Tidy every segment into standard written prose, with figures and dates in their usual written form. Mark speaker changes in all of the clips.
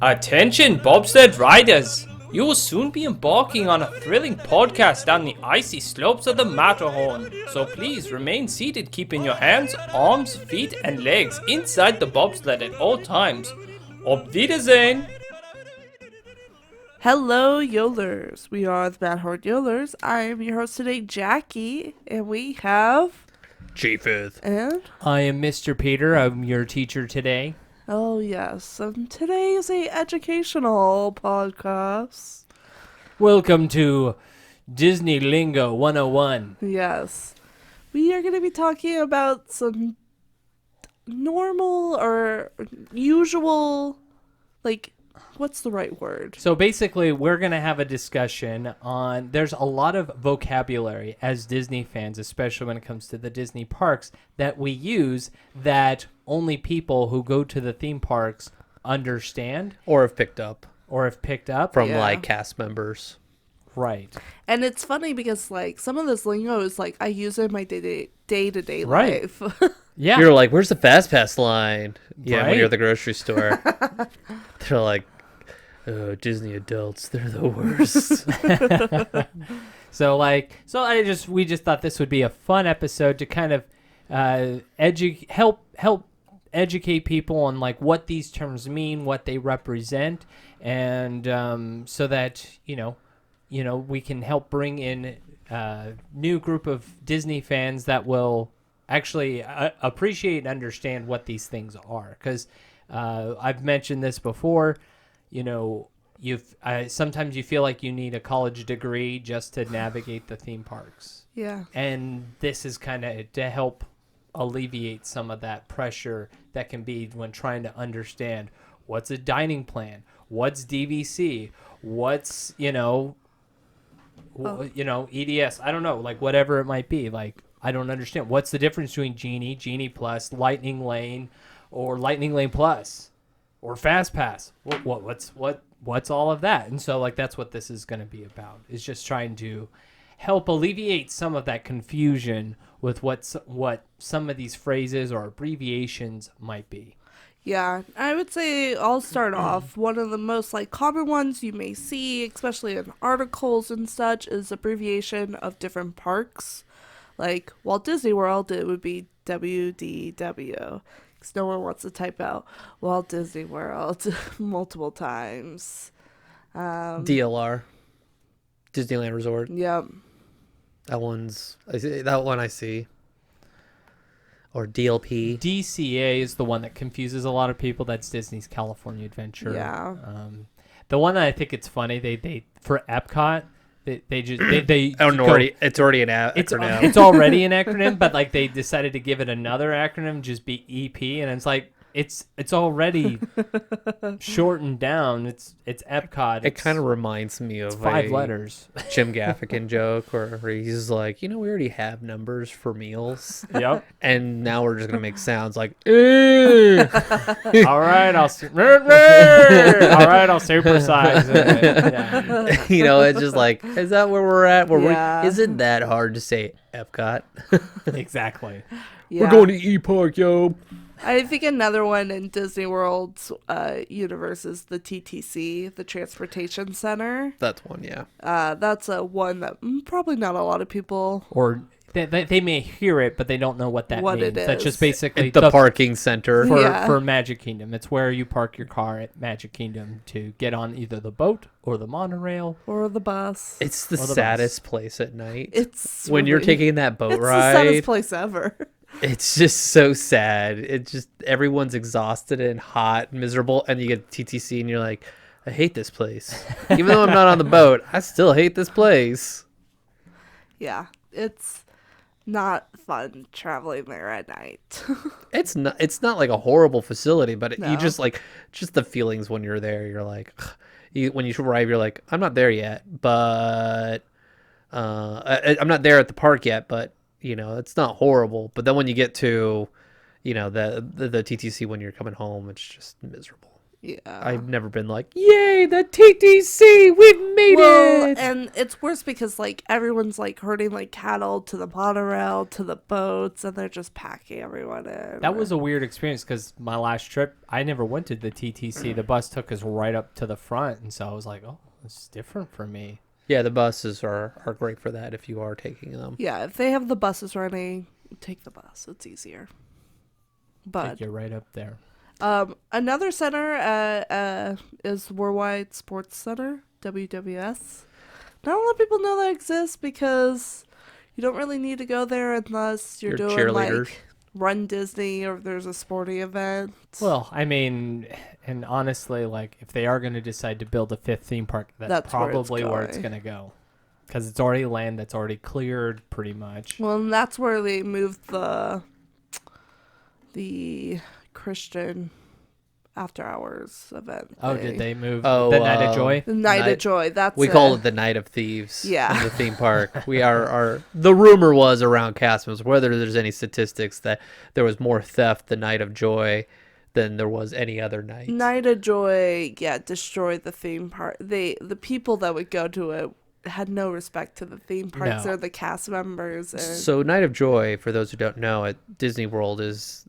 Speaker 1: Attention bobsled riders! You will soon be embarking on a thrilling podcast down the icy slopes of the Matterhorn, so please remain seated, keeping your hands, arms, feet, and legs inside the bobsled at all times. Auf Wiedersehen!
Speaker 2: Hello, Yolers. We are the Matterhorn Yolers. I am your host today, Jackie, and we have...
Speaker 3: Chiefeth.
Speaker 2: And?
Speaker 4: I am Mr. Peter. I'm your teacher today.
Speaker 2: Oh, yes. Today is a educational podcast.
Speaker 4: Welcome to Disney Lingo 101.
Speaker 2: Yes. We are going to be talking about some normal or usual, what's the right word?
Speaker 4: So basically, we're going to have a discussion on, there's a lot of vocabulary as Disney fans, especially when it comes to the Disney parks, that we use that only people who go to the theme parks understand.
Speaker 3: Or have picked up.
Speaker 4: From
Speaker 3: Like cast members.
Speaker 4: Right.
Speaker 2: And it's funny because some of this lingo is I use it in my day-to-day life.
Speaker 4: Yeah.
Speaker 3: You're like, where's the Fast Pass line? Yeah,
Speaker 4: Right.
Speaker 3: when you're at the grocery store. They're like, oh, Disney adults, they're the worst.
Speaker 4: We just thought this would be a fun episode to kind of help educate people on what these terms mean, what they represent, and so that we can help bring in a new group of Disney fans that will actually appreciate and understand what these things are. Because I've mentioned this before, sometimes you feel like you need a college degree just to navigate the theme parks.
Speaker 2: Yeah.
Speaker 4: And this is kind of to help alleviate some of that pressure that can be when trying to understand what's a dining plan, what's DVC, what's, EDS. I don't know, whatever it might be. I don't understand. What's the difference between Genie Plus, Lightning Lane, or Lightning Lane Plus, or Fast Pass? What's all of that? And so that's what this is going to be about. Is just trying to help alleviate some of that confusion with what some of these phrases or abbreviations might be.
Speaker 2: Yeah, I would say I'll start off. One of the most common ones you may see, especially in articles and such, is abbreviation of different parks. Like Walt Disney World, it would be WDW, because no one wants to type out Walt Disney World multiple times.
Speaker 3: DLR. Disneyland Resort.
Speaker 2: Yep.
Speaker 3: That one I see. Or DLP.
Speaker 4: DCA is the one that confuses a lot of people. That's Disney's California Adventure.
Speaker 2: Yeah.
Speaker 4: The one that I think it's funny, they for Epcot, it's
Speaker 3: already an acronym.
Speaker 4: It's already an acronym, but they decided to give it another acronym, just be EP, and it's already shortened down. It's Epcot.
Speaker 3: It kind of reminds me of
Speaker 4: 5 letters.
Speaker 3: Jim Gaffigan joke where he's like, we already have numbers for meals.
Speaker 4: Yep.
Speaker 3: And now we're just gonna make sounds like, all
Speaker 4: right, I'll supersize it. Yeah.
Speaker 3: It's just is that where we're at?
Speaker 2: Yeah.
Speaker 3: Is it that hard to say Epcot?
Speaker 4: Exactly.
Speaker 2: Yeah.
Speaker 3: We're going to E-Park, yo.
Speaker 2: I think another one in Disney World's universe is the TTC, the Transportation Center.
Speaker 3: That's one, yeah.
Speaker 2: That's one that probably not a lot of people...
Speaker 4: Or they may hear it, but they don't know what means.
Speaker 2: It
Speaker 4: That's
Speaker 2: is.
Speaker 4: just basically
Speaker 3: the parking center.
Speaker 4: for Magic Kingdom. It's where you park your car at Magic Kingdom to get on either the boat or the monorail.
Speaker 2: Or the bus.
Speaker 3: It's the saddest place at night.
Speaker 2: It's
Speaker 3: when you're taking that boat ride.
Speaker 2: It's the saddest place ever.
Speaker 3: It's just so sad. It's just everyone's exhausted and hot and miserable, and you get TTC and you're like, I hate this place. Even though I'm not on the boat, I still hate this place.
Speaker 2: Yeah, it's not fun traveling there at night.
Speaker 3: It's not like a horrible facility, but
Speaker 2: No.
Speaker 3: you just just the feelings when you're there. You're like, when you arrive, you're like, I'm not there yet, but I'm not there at the park yet, but it's not horrible. But then when you get to, the TTC when you're coming home, it's just miserable.
Speaker 2: Yeah.
Speaker 3: I've never been like, yay, the TTC, we've made
Speaker 2: Well,
Speaker 3: it.
Speaker 2: and it's worse because like everyone's like herding like cattle to the monorail to the boats, and they're just packing everyone in.
Speaker 4: That was a weird experience because my last trip, I never went to the TTC. The bus took us right up to the front, and so I was like, "Oh, this is different for me."
Speaker 3: Yeah, the buses are great for that if you are taking them.
Speaker 2: Yeah, if they have the buses running, take the bus. It's easier. But
Speaker 4: Take you right up there.
Speaker 2: another center is Worldwide Sports Center, WWS. Not a lot of people know that exists because you don't really need to go there unless you're doing
Speaker 3: cheerleaders.
Speaker 2: like Run Disney or if there's a sporting event.
Speaker 4: Well, I mean, and honestly, like if they are going to decide to build a fifth theme park, that's
Speaker 2: That's where it's
Speaker 4: probably where it's
Speaker 2: going.
Speaker 4: going to go, because it's already land that's already cleared, pretty much.
Speaker 2: Well, and that's where they moved the Christian after hours event.
Speaker 4: Oh,
Speaker 2: thing.
Speaker 4: did they move
Speaker 3: Oh,
Speaker 4: the Night of Joy?
Speaker 2: The Night of
Speaker 3: Night-
Speaker 2: Joy. That's
Speaker 3: We call it the Night of Thieves.
Speaker 2: Yeah.
Speaker 3: In the theme park. We are the rumor was around cast members, whether there's any statistics that there was more theft the Night of Joy than there was any other night.
Speaker 2: Night of Joy. Yeah, destroyed the theme park. The people that would go to it had no respect to the theme parks
Speaker 4: No.
Speaker 2: or the cast members. And
Speaker 3: So Night of Joy, for those who don't know, at Disney World is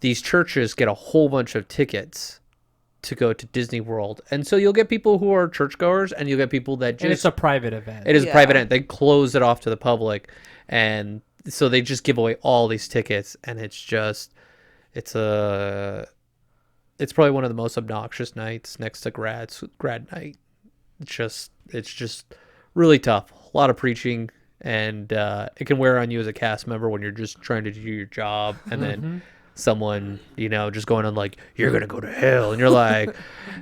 Speaker 3: these churches get a whole bunch of tickets to go to Disney World. And so you'll get people who are churchgoers and you'll get people that
Speaker 4: And it's
Speaker 3: just
Speaker 4: a private event.
Speaker 3: it is a
Speaker 2: Yeah.
Speaker 3: private event. They close it off to the public, and so they just give away all these tickets, and it's probably one of the most obnoxious nights next to grad night. It's just really tough. A lot of preaching, and it can wear on you as a cast member when you're just trying to do your job, and then someone, just going on like, you're gonna go to hell, and you're like,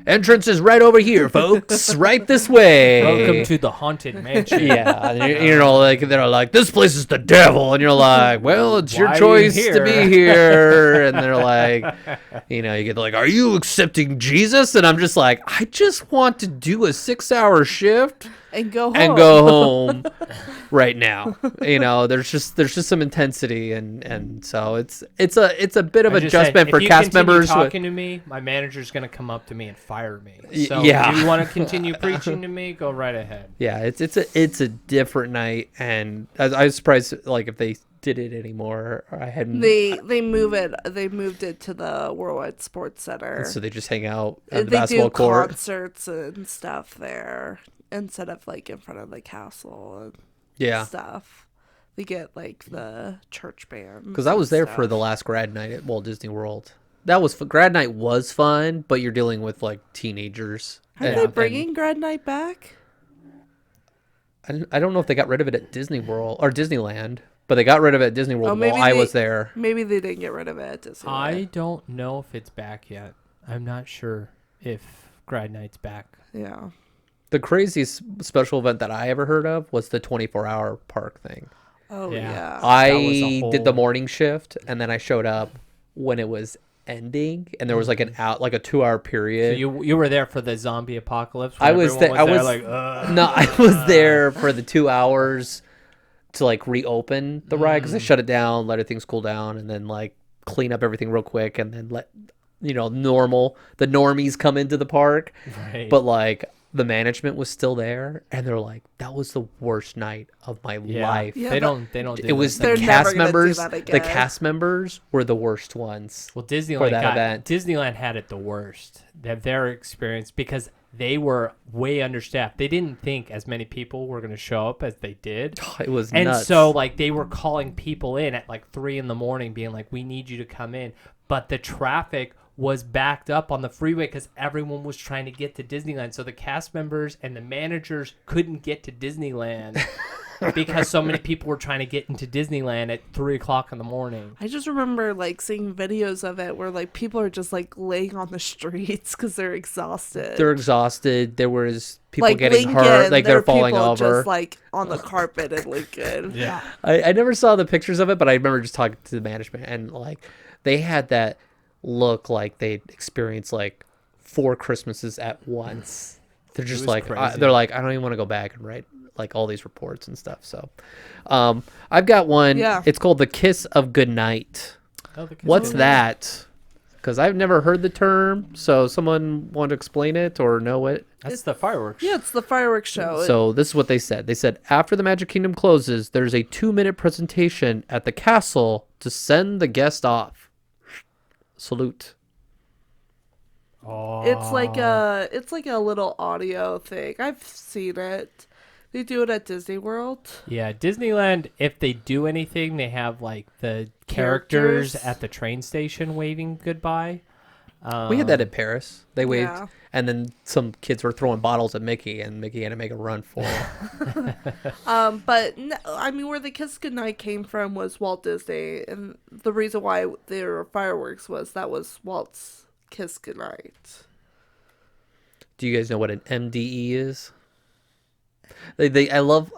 Speaker 3: entrance is right over here, folks, right this way.
Speaker 4: Welcome to the Haunted Mansion.
Speaker 3: Yeah, and like they're like, this place is the devil, and you're like, well, it's your
Speaker 4: Why are you
Speaker 3: choice to
Speaker 4: here?
Speaker 3: be here, and they're like, you get like, are you accepting Jesus? And I'm just like, I just want to do a 6-hour shift
Speaker 2: go home.
Speaker 3: and go home right now. There's just some intensity, and so it's a bit of
Speaker 4: I just said,
Speaker 3: adjustment for
Speaker 4: if you
Speaker 3: cast
Speaker 4: continue
Speaker 3: members.
Speaker 4: talking to me, my manager's going to come up to me and fire me. So
Speaker 3: yeah.
Speaker 4: if you want to continue preaching to me, go right ahead.
Speaker 3: Yeah, it's a different night, and I was surprised like if they did it anymore. I hadn't.
Speaker 2: They moved it to the Worldwide Sports Center.
Speaker 3: So they just hang out at the
Speaker 2: They
Speaker 3: basketball
Speaker 2: do
Speaker 3: court.
Speaker 2: concerts and stuff there instead of like in front of the castle and
Speaker 3: Yeah,
Speaker 2: stuff. They get like the church band.
Speaker 3: because I was there for the last grad night at Walt Disney World. Grad night was fun, but you're dealing with like teenagers.
Speaker 2: Are
Speaker 3: and-
Speaker 2: they bringing Grad Night back?
Speaker 3: and I don't know if they got rid of it at Disney World or Disneyland, but they got rid of it at Disney World while I was there.
Speaker 2: Maybe they didn't get rid of it at Disneyland.
Speaker 4: I don't know if it's back yet. I'm not sure if Grad Night's back.
Speaker 2: Yeah.
Speaker 3: The craziest special event that I ever heard of was the 24-hour park thing.
Speaker 2: Oh
Speaker 4: Yeah.
Speaker 2: yeah.
Speaker 4: That was
Speaker 3: I
Speaker 4: a
Speaker 3: did the
Speaker 4: whole-
Speaker 3: morning shift, and then I showed up when it was ending, and there was like a 2-hour
Speaker 4: So
Speaker 3: period.
Speaker 4: you were there for the zombie apocalypse?
Speaker 3: I
Speaker 4: when
Speaker 3: was
Speaker 4: everyone
Speaker 3: there. I
Speaker 4: there
Speaker 3: was
Speaker 4: like, ugh.
Speaker 3: no, I was there for the 2 hours to like reopen the ride because they shut it down, let things cool down, and then like clean up everything real quick, and then let the normies come into the park.
Speaker 4: Right.
Speaker 3: But like the management was still there, and they're like, that was the worst night of my life.
Speaker 2: Yeah,
Speaker 4: they
Speaker 2: but-
Speaker 4: don't. Do
Speaker 3: It was
Speaker 4: that
Speaker 3: the
Speaker 2: They're
Speaker 4: thing.
Speaker 2: never
Speaker 3: cast
Speaker 2: gonna do
Speaker 3: members.
Speaker 2: that
Speaker 3: The
Speaker 2: again.
Speaker 3: cast members were the worst ones.
Speaker 4: Well,
Speaker 3: for
Speaker 4: Disneyland
Speaker 3: that event.
Speaker 4: Disneyland had it the worst. Their experience, because they were way understaffed. They didn't think as many people were going to show up as they did.
Speaker 3: It was
Speaker 4: And
Speaker 3: nuts.
Speaker 4: so like they were calling people in at like 3 a.m, being like, we need you to come in. But the traffic was backed up on the freeway because everyone was trying to get to Disneyland. So the cast members and the managers couldn't get to Disneyland because so many people were trying to get into Disneyland at 3 o'clock in the morning.
Speaker 2: I just remember like seeing videos of it where like people are just like laying on the streets because they're exhausted.
Speaker 3: they're exhausted. There was people
Speaker 2: like
Speaker 3: getting
Speaker 2: Lincoln,
Speaker 3: hurt, like
Speaker 2: there
Speaker 3: they're
Speaker 2: are
Speaker 3: falling
Speaker 2: people
Speaker 3: over.
Speaker 2: just like on the carpet in Lincoln.
Speaker 4: Yeah.
Speaker 3: I never saw the pictures of it, but I remember just talking to the management, and like they had that look like they'd experienced like 4 Christmases at once. They're just
Speaker 4: was
Speaker 3: like
Speaker 4: crazy.
Speaker 3: they're like, I don't even want to go back and write like all these reports and stuff. So I've got one.
Speaker 2: Yeah.
Speaker 3: It's called The Kiss of Goodnight.
Speaker 4: Oh, the kids
Speaker 3: What's
Speaker 4: did
Speaker 3: that? Because I've never heard the term. So someone want to explain it or know it?
Speaker 4: That's the fireworks.
Speaker 2: Yeah, it's the fireworks show.
Speaker 3: So this is what they said. They said after the Magic Kingdom closes, there's a 2-minute presentation at the castle to send the guest off. Salute.
Speaker 4: Oh.
Speaker 2: It's like a little audio thing. I've seen it. They do it at Disney World.
Speaker 4: Yeah, Disneyland, if they do anything, they have like the characters at the train station waving goodbye.
Speaker 3: We had that at Paris. They waved,
Speaker 2: Yeah.
Speaker 3: and then some kids were throwing bottles at Mickey, and Mickey had to make a run for it.
Speaker 2: But no, I mean, where the Kiss Goodnight came from was Walt Disney, and the reason why there were fireworks was that was Walt's Kiss Goodnight.
Speaker 3: Do you guys know what an MDE is?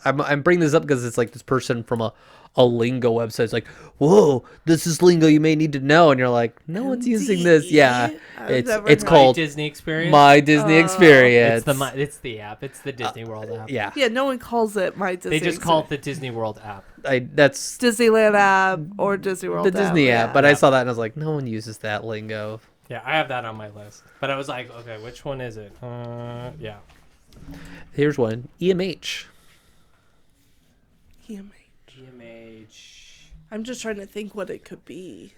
Speaker 3: I'm bringing this up because it's like this person from a Lingo website is like, whoa, this is lingo you may need to know, and you're like, no one's using this. Yeah, it's
Speaker 4: My
Speaker 3: called
Speaker 4: Disney Experience.
Speaker 3: My Disney Experience.
Speaker 4: It's the app. It's the Disney World app.
Speaker 3: Yeah,
Speaker 2: Yeah, no one calls it My Disney.
Speaker 4: They just call it the Disney World app.
Speaker 3: that's
Speaker 2: Disneyland app or Disney World
Speaker 3: the Disney app.
Speaker 2: yeah.
Speaker 3: But I saw that and I was like, no one uses that lingo.
Speaker 4: Yeah, I have that on my list. But I was like, okay, which one is it? Yeah.
Speaker 3: Here's one. EMH.
Speaker 4: EMH.
Speaker 2: I'm just trying to think what it could be.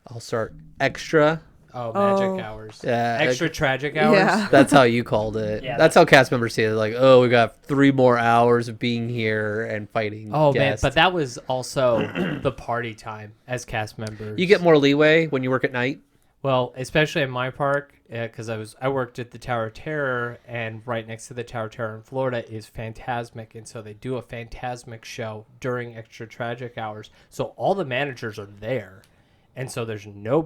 Speaker 3: I'll start. Extra.
Speaker 4: Oh, Magic
Speaker 2: Oh.
Speaker 4: Hours.
Speaker 3: Yeah,
Speaker 4: Extra tragic hours.
Speaker 2: Yeah.
Speaker 3: That's how you called it.
Speaker 4: Yeah,
Speaker 3: that's how cast members see it. Like, oh, we got 3 more hours of being here and fighting.
Speaker 4: Oh,
Speaker 3: guests.
Speaker 4: man. But that was also the party time as cast members.
Speaker 3: You get more leeway when you work at night.
Speaker 4: Well, especially in my park, because I worked at the Tower of Terror, and right next to the Tower of Terror in Florida is Phantasmic, and so they do a Phantasmic show during extra tragic hours. So all the managers are there, and so there's no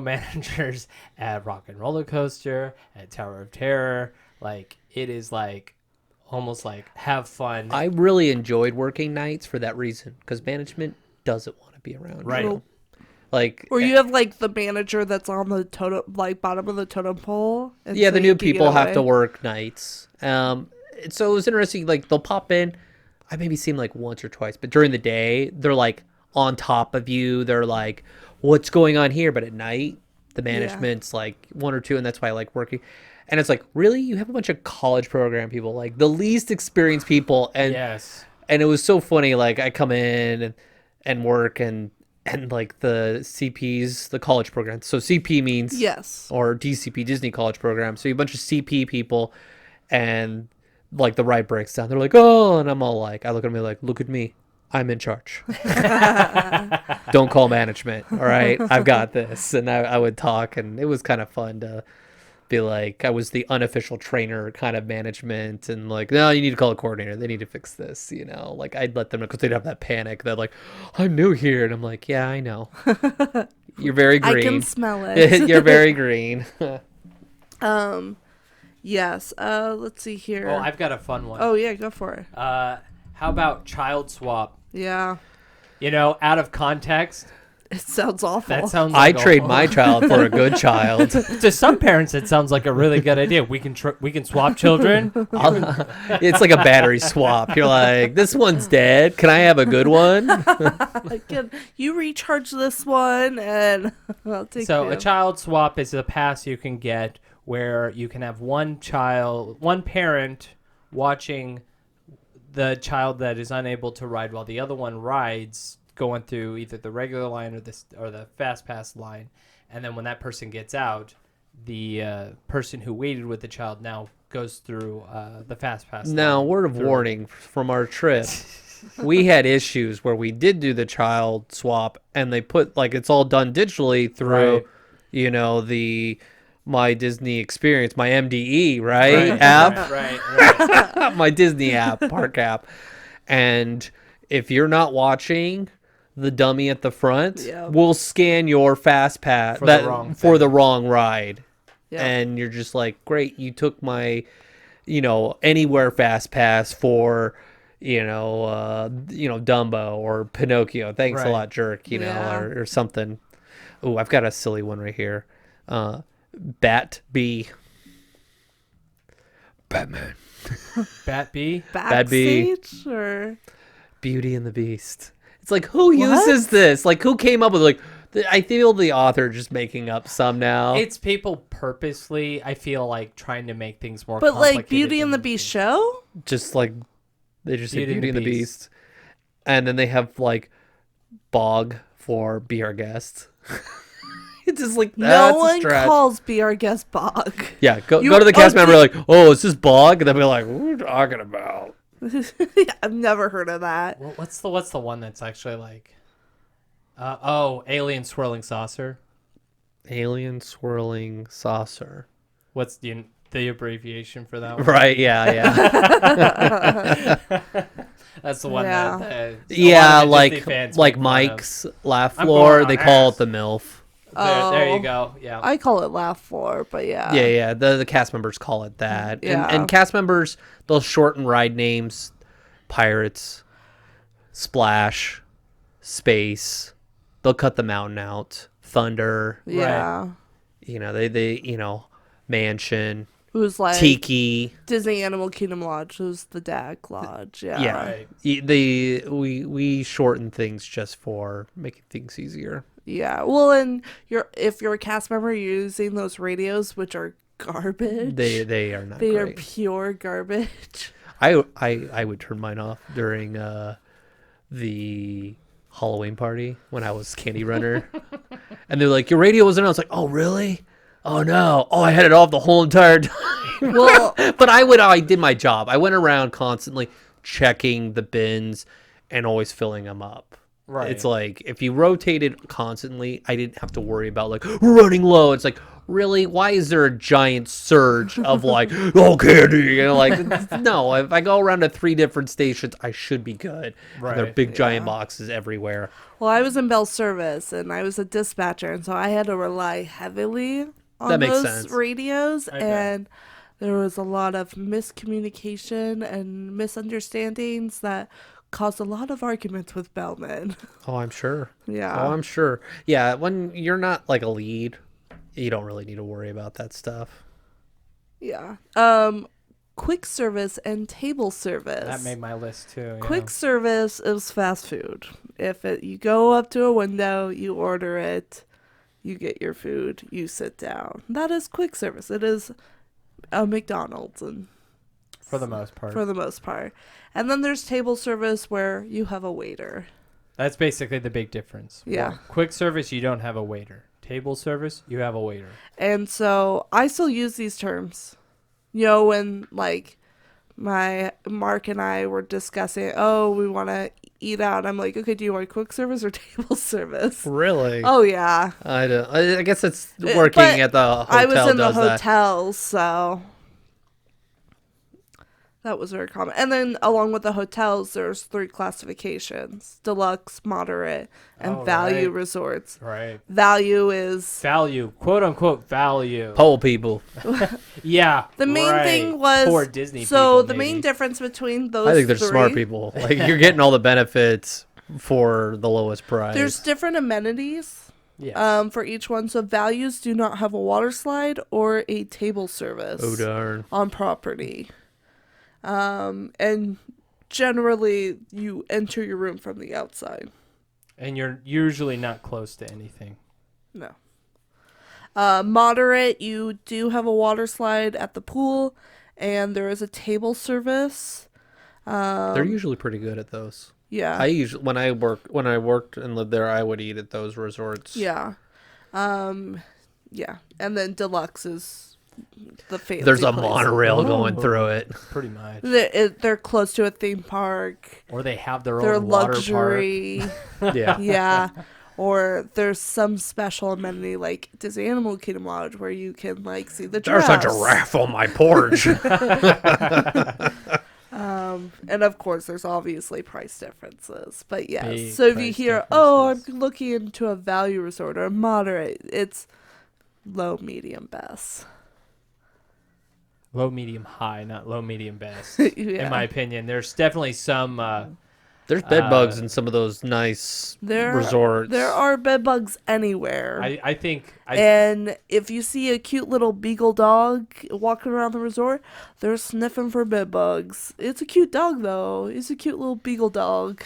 Speaker 4: managers at Rock and Roller Coaster, at Tower of Terror. Like, it is like almost like have fun.
Speaker 3: I really enjoyed working nights for that reason because management doesn't want to be around.
Speaker 4: Right.
Speaker 3: You. Like,
Speaker 2: Or you have like the manager that's on the totem, like bottom of the totem pole. And
Speaker 3: yeah,
Speaker 2: so
Speaker 3: the
Speaker 2: you
Speaker 3: new
Speaker 2: can get
Speaker 3: people have
Speaker 2: away.
Speaker 3: to work nights. So it was interesting. Like they'll pop in. I maybe seen like once or twice, but during the day they're like on top of you. They're like, "What's going on here?" But at night, the management's like 1 or 2, and that's why I like working. And it's like, really, you have a bunch of college program people, like the least experienced people, and
Speaker 4: Yes.
Speaker 3: and it was so funny. Like I come in and work and like the CPs, the college program. So CP means
Speaker 2: Yes.
Speaker 3: or DCP, Disney College Program. So you have a bunch of CP people, and like the ride breaks down. They're like, oh, and I'm all like, I look at me like, look at me, I'm in charge. Don't call management. All right, I've got this. And I would talk, and it was kind of fun to be like, I was the unofficial trainer kind of management, and like, no, you need to call a coordinator. They need to fix this. You know, like I'd let them know because they'd have that panic that like, I'm new here, and I'm like, yeah, I know. You're very green.
Speaker 2: I can smell it.
Speaker 3: You're very green.
Speaker 2: Yes. Let's see here.
Speaker 4: Oh, I've got a fun one.
Speaker 2: Oh yeah, go for it.
Speaker 4: How about child swap?
Speaker 2: Yeah.
Speaker 4: You know, out of context,
Speaker 2: It sounds awful.
Speaker 4: that sounds
Speaker 3: I
Speaker 4: like
Speaker 3: trade my child for a good child.
Speaker 4: To some parents, it sounds like a really good idea. We can swap children.
Speaker 3: It's like a battery swap. You're like, this one's dead. Can I have a good one?
Speaker 2: Can you recharge this one and I'll take
Speaker 4: So
Speaker 2: you.
Speaker 4: a child swap is a pass you can get where you can have one parent watching the child that is unable to ride while the other one rides, going through either the regular line or the fast pass line, and then when that person gets out, the person who waited with the child now goes through the fast pass
Speaker 3: Now,
Speaker 4: line.
Speaker 3: word of warning from our trip. We had issues where we did do the child swap, and they put like it's all done digitally through,
Speaker 4: Right.
Speaker 3: you know, the My Disney Experience, my MDE, right? App.
Speaker 4: right.
Speaker 3: My Disney app, park app. And if you're not watching, the dummy at the front
Speaker 2: Yeah.
Speaker 3: will scan your fast pass
Speaker 4: For the wrong
Speaker 3: for
Speaker 4: thing.
Speaker 3: the wrong ride.
Speaker 2: Yeah.
Speaker 3: And you're just like, great, you took my, anywhere fast pass for, Dumbo or Pinocchio. Thanks a
Speaker 4: Right.
Speaker 3: lot, jerk,
Speaker 2: Yeah.
Speaker 3: or something. Oh, I've got a silly one right here. Bat B. Batman.
Speaker 4: Bat B.
Speaker 3: That'd be-
Speaker 2: Backstage or
Speaker 3: Beauty and the Beast. It's like, who uses this? Like, who came up with, like, I feel the author just making up some now.
Speaker 4: It's people purposely, I feel like, trying to make things more
Speaker 2: But
Speaker 4: complicated.
Speaker 2: like Beauty and the
Speaker 4: than
Speaker 2: Beast
Speaker 4: it is.
Speaker 2: show?
Speaker 3: Just like they just say
Speaker 4: Beauty
Speaker 3: Beauty
Speaker 4: and
Speaker 3: and
Speaker 4: the
Speaker 3: the Beast. And then they have like Bog for Be Our Guest. It's just like that's
Speaker 2: No
Speaker 3: a
Speaker 2: one
Speaker 3: stretch.
Speaker 2: calls Be Our Guest Bog.
Speaker 3: Yeah, go
Speaker 2: You-
Speaker 3: to the cast
Speaker 2: oh,
Speaker 3: member like, oh, is this Bog? And they'll be like, what are you talking about?
Speaker 2: I've never heard of that.
Speaker 4: Well, what's the one that's actually like, Alien Swirling Saucer?
Speaker 3: Alien swirling saucer.
Speaker 4: What's the abbreviation for that one?
Speaker 3: Right, yeah.
Speaker 4: That's the one
Speaker 2: Yeah.
Speaker 4: that a
Speaker 3: Yeah,
Speaker 4: lot of the Disney fans
Speaker 3: like
Speaker 4: make fun of.
Speaker 3: Mike's laugh
Speaker 4: I'm
Speaker 3: floor,
Speaker 4: going
Speaker 3: they
Speaker 4: on
Speaker 3: call
Speaker 4: ass.
Speaker 3: it the MILF.
Speaker 4: There
Speaker 2: Oh.
Speaker 4: you go. Yeah.
Speaker 2: I call it Laugh Floor, but yeah.
Speaker 3: Yeah. The cast members call it that.
Speaker 2: Yeah.
Speaker 3: And cast members, they'll shorten ride names. Pirates, Splash, Space. They'll cut the mountain out. Thunder.
Speaker 2: Yeah.
Speaker 3: They Mansion.
Speaker 2: It was like
Speaker 3: Tiki.
Speaker 2: Disney Animal Kingdom Lodge. It was the DAC Lodge. Yeah.
Speaker 3: Yeah.
Speaker 4: Right.
Speaker 3: We shorten things just for making things easier.
Speaker 2: Yeah. Well, and if you're a cast member, you're using those radios, which are garbage.
Speaker 3: They are not
Speaker 2: They are
Speaker 3: great.
Speaker 2: pure garbage.
Speaker 3: I would turn mine off during the Halloween party when I was candy runner. And they're like, your radio wasn't on. I was like, oh, really? Oh, no. Oh, I had it off the whole entire time.
Speaker 2: Well,
Speaker 3: But I did my job. I went around constantly checking the bins and always filling them up.
Speaker 4: Right.
Speaker 3: It's like if you rotated constantly, I didn't have to worry about like running low. It's like, really? Why is there a giant surge of like, oh, candy? No, if I go around to 3 different stations, I should be good.
Speaker 4: Right.
Speaker 3: And there are big giant
Speaker 2: Yeah.
Speaker 3: boxes everywhere.
Speaker 2: well, I was in Bell Service and I was a dispatcher, and so I had to rely heavily on
Speaker 3: That makes
Speaker 2: those
Speaker 3: sense.
Speaker 2: radios,
Speaker 4: I bet.
Speaker 2: and there was a lot of miscommunication and misunderstandings that caused a lot of arguments with bellmen.
Speaker 3: Oh, I'm sure.
Speaker 2: Yeah.
Speaker 3: Oh, I'm sure. Yeah, when you're not like a lead, you don't really need to worry about that stuff.
Speaker 2: Yeah. Quick service and table service.
Speaker 4: That made my list too. Yeah.
Speaker 2: Quick service is fast food. You go up to a window, you order it, you get your food, you sit down. That is quick service. It is a McDonald's and
Speaker 4: For the most part.
Speaker 2: for the most part. And then there's table service where you have a waiter.
Speaker 4: That's basically the big difference.
Speaker 2: Yeah.
Speaker 4: Quick service, you don't have a waiter. Table service, you have a waiter.
Speaker 2: And so I still use these terms. When like my Mark and I were discussing, we want to eat out. I'm like, okay, do you want quick service or table service?
Speaker 3: Really?
Speaker 2: Oh yeah.
Speaker 3: I guess it's
Speaker 2: But
Speaker 3: working at the hotel.
Speaker 2: I was in the
Speaker 3: does that.
Speaker 2: hotel, so that was very common. And then along with the hotels, there's 3 classifications: deluxe, moderate, and
Speaker 4: Oh,
Speaker 2: value
Speaker 4: right.
Speaker 2: resorts.
Speaker 4: Right.
Speaker 2: Value is
Speaker 4: Value, quote unquote value.
Speaker 3: Pole people.
Speaker 4: Yeah.
Speaker 2: the main
Speaker 4: right.
Speaker 2: thing was
Speaker 4: Poor Disney
Speaker 2: so
Speaker 4: people,
Speaker 2: the main
Speaker 4: maybe.
Speaker 2: difference between those
Speaker 3: I think they're
Speaker 2: 3,
Speaker 3: smart people. Like you're getting all the benefits for the lowest price.
Speaker 2: There's different amenities
Speaker 4: Yes.
Speaker 2: for each one. So values do not have a water slide or a table service
Speaker 3: Oh darn.
Speaker 2: on property. And generally you enter your room from the outside.
Speaker 4: And you're usually not close to anything.
Speaker 2: No. Moderate, you do have a water slide at the pool, and there is a table service.
Speaker 3: They're usually pretty good at those.
Speaker 2: Yeah.
Speaker 3: I usually when I worked and lived there, I would eat at those resorts.
Speaker 2: Yeah. Yeah. And then deluxe is the fancy
Speaker 3: There's a
Speaker 2: place.
Speaker 3: monorail going
Speaker 4: Oh.
Speaker 3: through it.
Speaker 4: Pretty much.
Speaker 2: They're close to a theme park.
Speaker 4: Or they have their
Speaker 2: They're
Speaker 4: own water
Speaker 2: luxury.
Speaker 3: Yeah.
Speaker 2: Yeah. Or there's some special amenity like Disney Animal Kingdom Lodge where you can like see the
Speaker 3: There's
Speaker 2: giraffes.
Speaker 3: a giraffe on my porch.
Speaker 2: And of course, there's obviously price differences. But yes,
Speaker 4: Big
Speaker 2: so if you
Speaker 4: price
Speaker 2: hear, I'm
Speaker 4: differences.
Speaker 2: looking into a value resort or a moderate, it's low, medium, best.
Speaker 4: Low, medium, high, not low, medium, best.
Speaker 2: Yeah.
Speaker 4: In my opinion, there's definitely some.
Speaker 3: There's bed bugs in some of those nice resorts.
Speaker 2: There are bed bugs anywhere.
Speaker 4: I think.
Speaker 2: And if you see a cute little beagle dog walking around the resort, they're sniffing for bed bugs. It's a cute dog, though. It's a cute little beagle dog.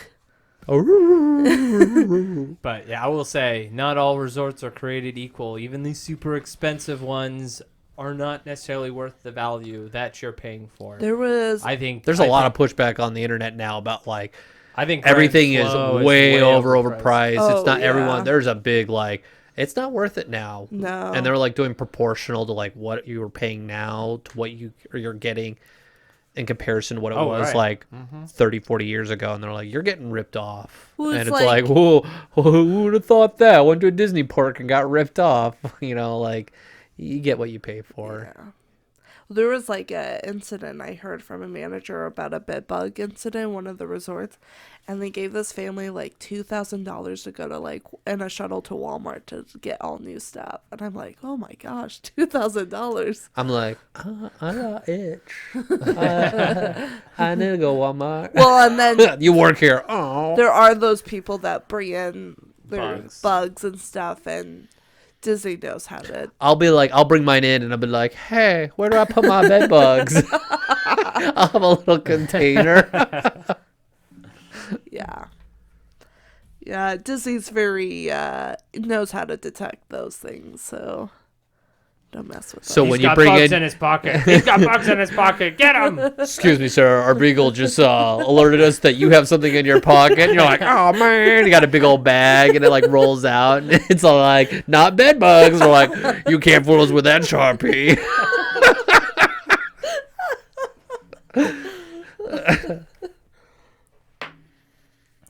Speaker 4: But yeah, I will say not all resorts are created equal. Even these super expensive ones are not necessarily worth the value that you're paying for.
Speaker 2: There was
Speaker 4: I think
Speaker 3: There's a lot of pushback on the internet now about like
Speaker 4: I think
Speaker 3: everything is
Speaker 4: Grand Flow
Speaker 3: way
Speaker 4: overpriced.
Speaker 3: overpriced.
Speaker 2: Oh,
Speaker 3: It's not
Speaker 2: yeah.
Speaker 3: everyone. There's a big like it's not worth it now.
Speaker 2: No.
Speaker 3: And they're like doing proportional to like what you were paying now to what you're getting in comparison to what it
Speaker 4: Oh,
Speaker 3: was
Speaker 4: right.
Speaker 3: like 30, 40 years ago. And they're like, you're getting ripped off.
Speaker 2: Well,
Speaker 3: and
Speaker 2: it's
Speaker 3: it's like,
Speaker 2: like-
Speaker 3: whoa, who would have thought that? Went to a Disney park and got ripped off. You know, like you get what you pay for.
Speaker 2: Yeah. There was like a incident I heard from a manager about a bed bug incident in one of the resorts, and they gave this family like $2,000 to go to like in a shuttle to Walmart to get all new stuff. And I'm like, oh my gosh, $2,000.
Speaker 3: I'm like, I got itch. I need to go Walmart.
Speaker 2: Well, and then
Speaker 3: You work here. Oh.
Speaker 2: there are those people that bring in their
Speaker 4: Bugs.
Speaker 2: bugs and stuff, and Disney knows how to.
Speaker 3: I'll bring mine in and I'll be like, hey, where do I put my bed bugs? I'll have a little container.
Speaker 2: Yeah. Yeah, Disney's very knows how to detect those things, so don't mess with
Speaker 3: So
Speaker 2: them.
Speaker 3: when
Speaker 4: He's
Speaker 3: you
Speaker 4: got
Speaker 3: bring
Speaker 4: bugs
Speaker 3: in,
Speaker 4: his pocket. He's got bugs in his pocket. Get him.
Speaker 3: excuse me, sir, our beagle just alerted us that you have something in your pocket. And you're like, oh man, you got a big old bag and it like rolls out and it's all like, not bed bugs. We're like, you can't fool us with that Sharpie.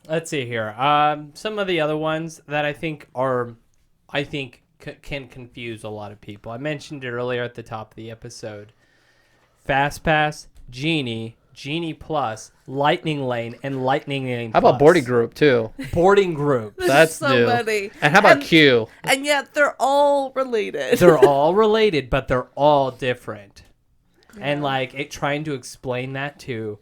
Speaker 4: Let's see here. Some of the other ones that I think can confuse a lot of people. I mentioned it earlier at the top of the episode. FastPass, Genie, Genie Plus, Lightning Lane, and Lightning Lane
Speaker 3: How
Speaker 4: Plus.
Speaker 3: about boarding group too?
Speaker 4: Boarding groups.
Speaker 3: That's
Speaker 2: so
Speaker 3: new.
Speaker 2: many.
Speaker 3: And how about
Speaker 2: And-
Speaker 3: Q?
Speaker 2: And yet they're all related.
Speaker 4: They're all related, but they're all different. And like trying to explain that to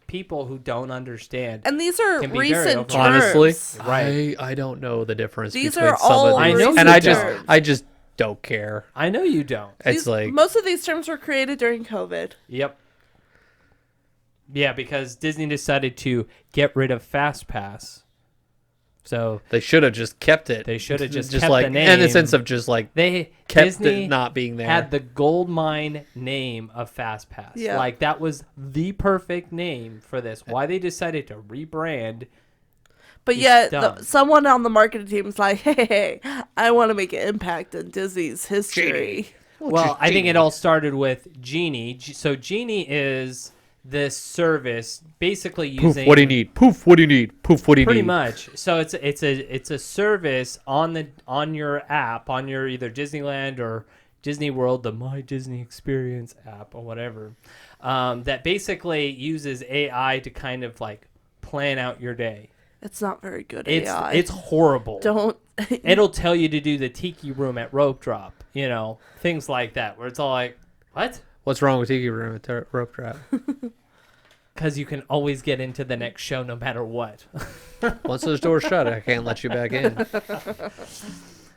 Speaker 4: people who don't understand.
Speaker 2: And these are
Speaker 4: Can be very
Speaker 2: recent terms.
Speaker 3: Honestly,
Speaker 4: Right.
Speaker 3: I don't know the difference
Speaker 2: These
Speaker 3: between
Speaker 2: are
Speaker 3: some
Speaker 2: all
Speaker 3: of these.
Speaker 4: I know
Speaker 3: and
Speaker 4: you
Speaker 3: I just don't care.
Speaker 4: I know you don't.
Speaker 3: It's
Speaker 2: These-
Speaker 3: like
Speaker 2: most of these terms were created during COVID.
Speaker 4: Yep. Yeah, because Disney decided to get rid of FastPass. So
Speaker 3: they should have just kept it.
Speaker 4: they should have just kept
Speaker 3: like
Speaker 4: the name.
Speaker 3: in the sense of just like
Speaker 4: They
Speaker 3: kept
Speaker 4: Disney
Speaker 3: it not being there.
Speaker 4: had the gold mine name of FastPass.
Speaker 2: Yeah.
Speaker 4: Like that was the perfect name for this. Why they decided to rebrand.
Speaker 2: But
Speaker 4: It's
Speaker 2: yet,
Speaker 4: dumb.
Speaker 2: someone on the marketing team is like, hey, I want to make an impact in Disney's history.
Speaker 4: Well, I think it all started with Genie. So Genie is this service basically
Speaker 3: Poof,
Speaker 4: using
Speaker 3: what do you need? Poof, what do you need? Poof, what do you
Speaker 4: pretty
Speaker 3: need?
Speaker 4: much. So it's a service on your app, on your either Disneyland or Disney World, the My Disney Experience app or whatever, that basically uses AI to kind of like plan out your day.
Speaker 2: It's not very good
Speaker 4: It's
Speaker 2: AI.
Speaker 4: it's horrible.
Speaker 2: Don't.
Speaker 4: It'll tell you to do the tiki room at rope drop, things like that, where it's all like, what?
Speaker 3: What's wrong with Tiki Room at Rope Trap?
Speaker 4: Because you can always get into the next show no matter what.
Speaker 3: Once those doors shut, I can't let you back in.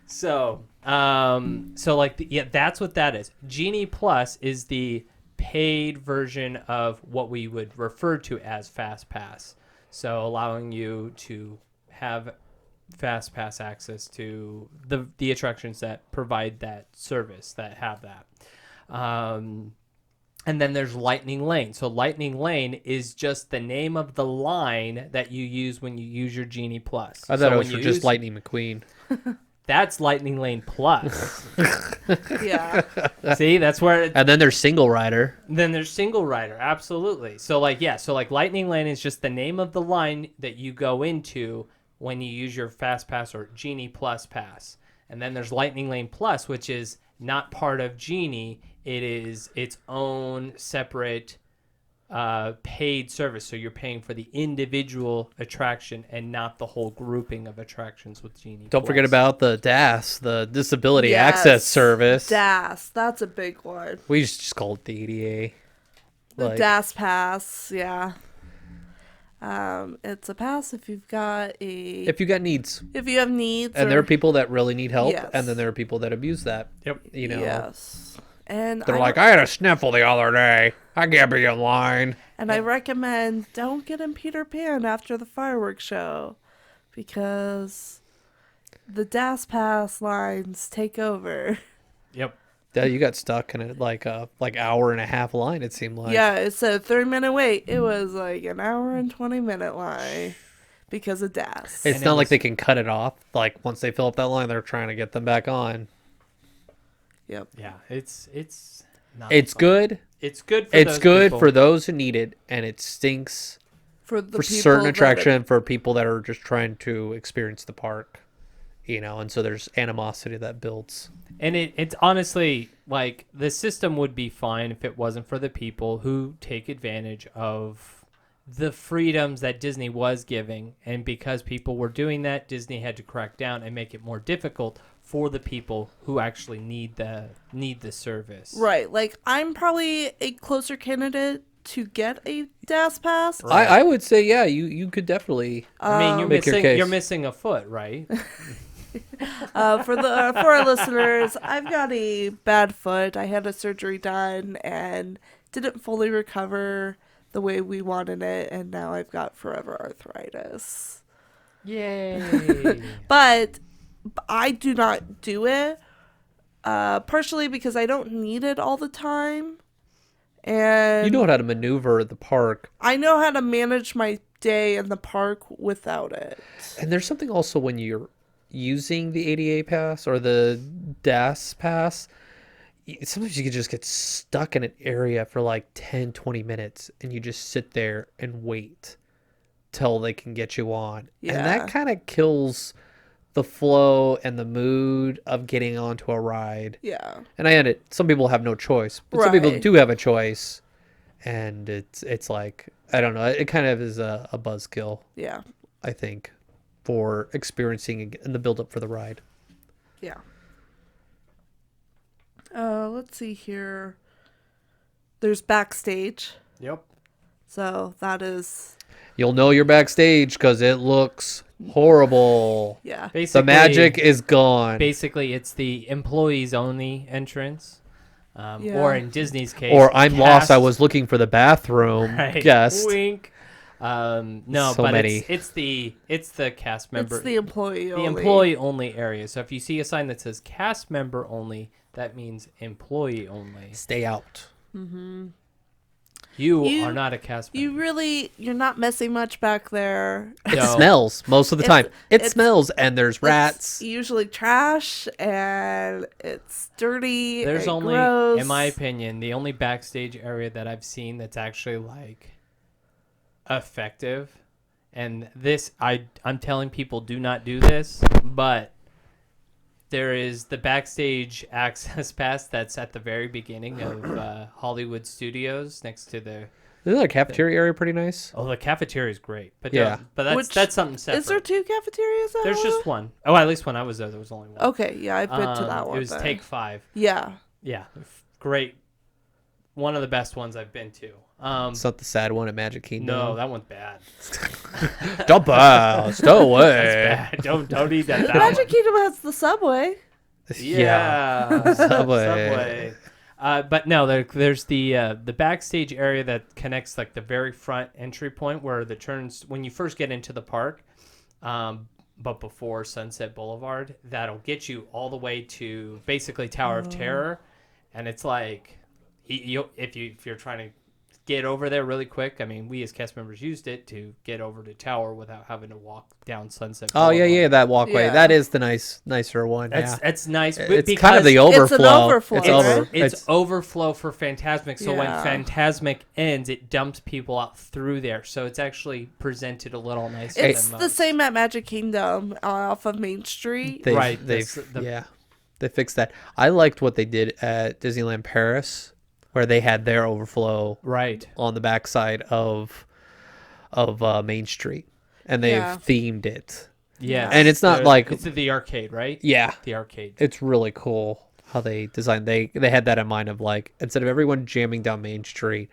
Speaker 4: So, that's what that is. Genie Plus is the paid version of what we would refer to as FastPass. So, allowing you to have FastPass access to the attractions that provide that service, that have that. And then there's Lightning Lane. So Lightning Lane is just the name of the line that you use when you use your Genie Plus.
Speaker 3: I
Speaker 4: So
Speaker 3: thought it
Speaker 4: when
Speaker 3: was for
Speaker 4: you
Speaker 3: just
Speaker 4: use-
Speaker 3: Lightning McQueen.
Speaker 4: That's Lightning Lane Plus.
Speaker 2: Yeah.
Speaker 4: See, that's where
Speaker 3: And then there's Single Rider.
Speaker 4: then there's Single Rider. Absolutely. So Lightning Lane is just the name of the line that you go into when you use your Fast Pass or Genie Plus Pass. And then there's Lightning Lane Plus, which is not part of Genie. It is its own separate paid service. So you're paying for the individual attraction and not the whole grouping of attractions with Genie.
Speaker 3: Don't forget
Speaker 4: Plus.
Speaker 3: about the DAS, the Disability
Speaker 2: Yes.
Speaker 3: Access Service.
Speaker 2: DAS. That's a big one.
Speaker 3: We used to just call it the ADA.
Speaker 2: The
Speaker 3: Like-
Speaker 2: DAS pass. Yeah. It's a pass if you've got
Speaker 3: If you got needs.
Speaker 2: if you have needs.
Speaker 3: And there are people that really need help,
Speaker 2: Yes.
Speaker 3: and then there are people that abuse that.
Speaker 4: Yep.
Speaker 2: Yes. And
Speaker 3: They're like, I had a sniffle the other day. I can't be in line.
Speaker 2: and I recommend don't get in Peter Pan after the fireworks show. because the DAS Pass lines take over.
Speaker 4: Yep.
Speaker 3: Yeah, you got stuck in it like hour and a half line. It seemed like.
Speaker 2: Yeah, it said 30-minute wait. It was like an hour and 20-minute line because of DAS.
Speaker 3: It's
Speaker 4: And
Speaker 3: not
Speaker 4: it
Speaker 3: like
Speaker 4: was-
Speaker 3: they can cut it off. Like once they fill up that line, they're trying to get them back on.
Speaker 2: Yep.
Speaker 4: Yeah. It's not
Speaker 3: It's
Speaker 4: fun.
Speaker 3: good.
Speaker 4: It's good. For
Speaker 3: It's
Speaker 4: those
Speaker 3: good
Speaker 4: people.
Speaker 3: for those who need it, and it stinks
Speaker 2: For the
Speaker 3: for
Speaker 2: people
Speaker 3: certain
Speaker 2: that
Speaker 3: attraction for people that are just trying to experience the park. And so there's animosity that builds.
Speaker 4: And it's honestly like the system would be fine if it wasn't for the people who take advantage of the freedoms that Disney was giving. And because people were doing that, Disney had to crack down and make it more difficult for the people who actually need the service.
Speaker 2: Right. Like, I'm probably a closer candidate to get a DAS Pass.
Speaker 3: I would say, yeah, you could definitely.
Speaker 4: I mean,
Speaker 3: Make your case.
Speaker 4: you're missing a foot, right?
Speaker 2: For our listeners, I've got a bad foot. I had a surgery done and didn't fully recover the way we wanted it, and now I've got forever arthritis.
Speaker 4: Yay.
Speaker 2: But I do not do it, partially because I don't need it all the time, and
Speaker 3: You know how to maneuver the park.
Speaker 2: I know how to manage my day in the park without it.
Speaker 3: And there's something also when you're using the ADA pass or the DAS pass, sometimes you can just get stuck in an area for like 10, 20 minutes and you just sit there and wait till they can get you on. And
Speaker 2: Yeah.
Speaker 3: that kind of kills the flow and the mood of getting onto a ride.
Speaker 2: Yeah.
Speaker 3: And I get it. Some people have no choice, but some people
Speaker 2: Right.
Speaker 3: do have a choice. And it's like, I don't know. It kind of is a buzzkill,
Speaker 2: Yeah.
Speaker 3: I think, for experiencing and the build up for the ride.
Speaker 2: Yeah. Let's see here. There's backstage.
Speaker 4: Yep.
Speaker 2: So that is,
Speaker 3: You'll know you're backstage because it looks horrible.
Speaker 2: yeah.
Speaker 4: Basically,
Speaker 3: The magic is gone.
Speaker 4: Basically, it's the employees only entrance,
Speaker 2: Yeah.
Speaker 4: or in Disney's case,
Speaker 3: Or I'm lost. I
Speaker 4: cast-
Speaker 3: was looking for the bathroom.
Speaker 4: right.
Speaker 3: Guest.
Speaker 4: Wink. No,
Speaker 3: So
Speaker 4: but
Speaker 3: many.
Speaker 4: it's the cast member,
Speaker 2: It's the employee
Speaker 4: the
Speaker 2: only.
Speaker 4: employee only area. So if you see a sign that says cast member only, that means employee only.
Speaker 3: Stay out.
Speaker 4: You
Speaker 2: You-
Speaker 4: are not a cast member.
Speaker 2: You're not missing much back there.
Speaker 3: It
Speaker 4: No.
Speaker 3: smells most of the
Speaker 2: It's-
Speaker 3: time. It
Speaker 2: it's-
Speaker 3: smells, and there's rats.
Speaker 2: It's usually trash and it's dirty.
Speaker 4: There's
Speaker 2: and
Speaker 4: only,
Speaker 2: gross.
Speaker 4: in my opinion, the only backstage area that I've seen that's actually like effective. And this, I'm telling people, do not do this, but there is the backstage access pass that's at the very beginning of Hollywood Studios next to the.
Speaker 3: Isn't the cafeteria area pretty nice?
Speaker 4: Oh, the cafeteria is great, but
Speaker 3: Yeah.
Speaker 4: that's something separate.
Speaker 2: Is there two cafeterias? At
Speaker 4: There's just one. Oh, at least when I was there was only one.
Speaker 2: Okay, yeah, I've been to that one.
Speaker 4: It was
Speaker 2: then.
Speaker 4: Take 5.
Speaker 2: Yeah.
Speaker 4: Yeah, great. One of the best ones I've been to.
Speaker 3: It's not the sad one at Magic Kingdom.
Speaker 4: No, that one's bad.
Speaker 3: Don't bow. Stay away.
Speaker 4: That's bad. Don't eat that.
Speaker 2: Magic Kingdom has the subway.
Speaker 4: Yeah,
Speaker 3: Subway.
Speaker 4: But no, there's the backstage area that connects like the very front entry point where the turns when you first get into the park, but before Sunset Boulevard, that'll get you all the way to basically Tower of Terror, and it's like if you're trying to get over there really quick. I mean, we as cast members used it to get over to Tower without having to walk down Sunset
Speaker 3: Oh
Speaker 4: Boulevard.
Speaker 3: yeah, that walkway.
Speaker 2: Yeah.
Speaker 3: That is the nicer one.
Speaker 4: That's nice.
Speaker 3: It's kind of the
Speaker 4: because
Speaker 3: overflow.
Speaker 2: It's an overflow,
Speaker 3: It's
Speaker 2: right?
Speaker 3: over.
Speaker 4: It's overflow for Phantasmic. So
Speaker 2: Yeah.
Speaker 4: when Phantasmic ends, it dumps people out through there. So it's actually presented a little nicer
Speaker 2: It's
Speaker 4: than
Speaker 2: the
Speaker 4: most.
Speaker 2: same at Magic Kingdom off of Main Street.
Speaker 4: Right,
Speaker 3: They've
Speaker 4: that's the-
Speaker 3: yeah, they fixed that. I liked what they did at Disneyland Paris, where they had their overflow
Speaker 4: Right.
Speaker 3: on the backside of Main Street, and they've
Speaker 2: Yeah.
Speaker 3: themed it.
Speaker 4: Yeah.
Speaker 3: And it's not like-
Speaker 4: it's the arcade, right?
Speaker 3: Yeah,
Speaker 4: The arcade.
Speaker 3: it's really cool how they designed. They had that in mind of like, instead of everyone jamming down Main Street,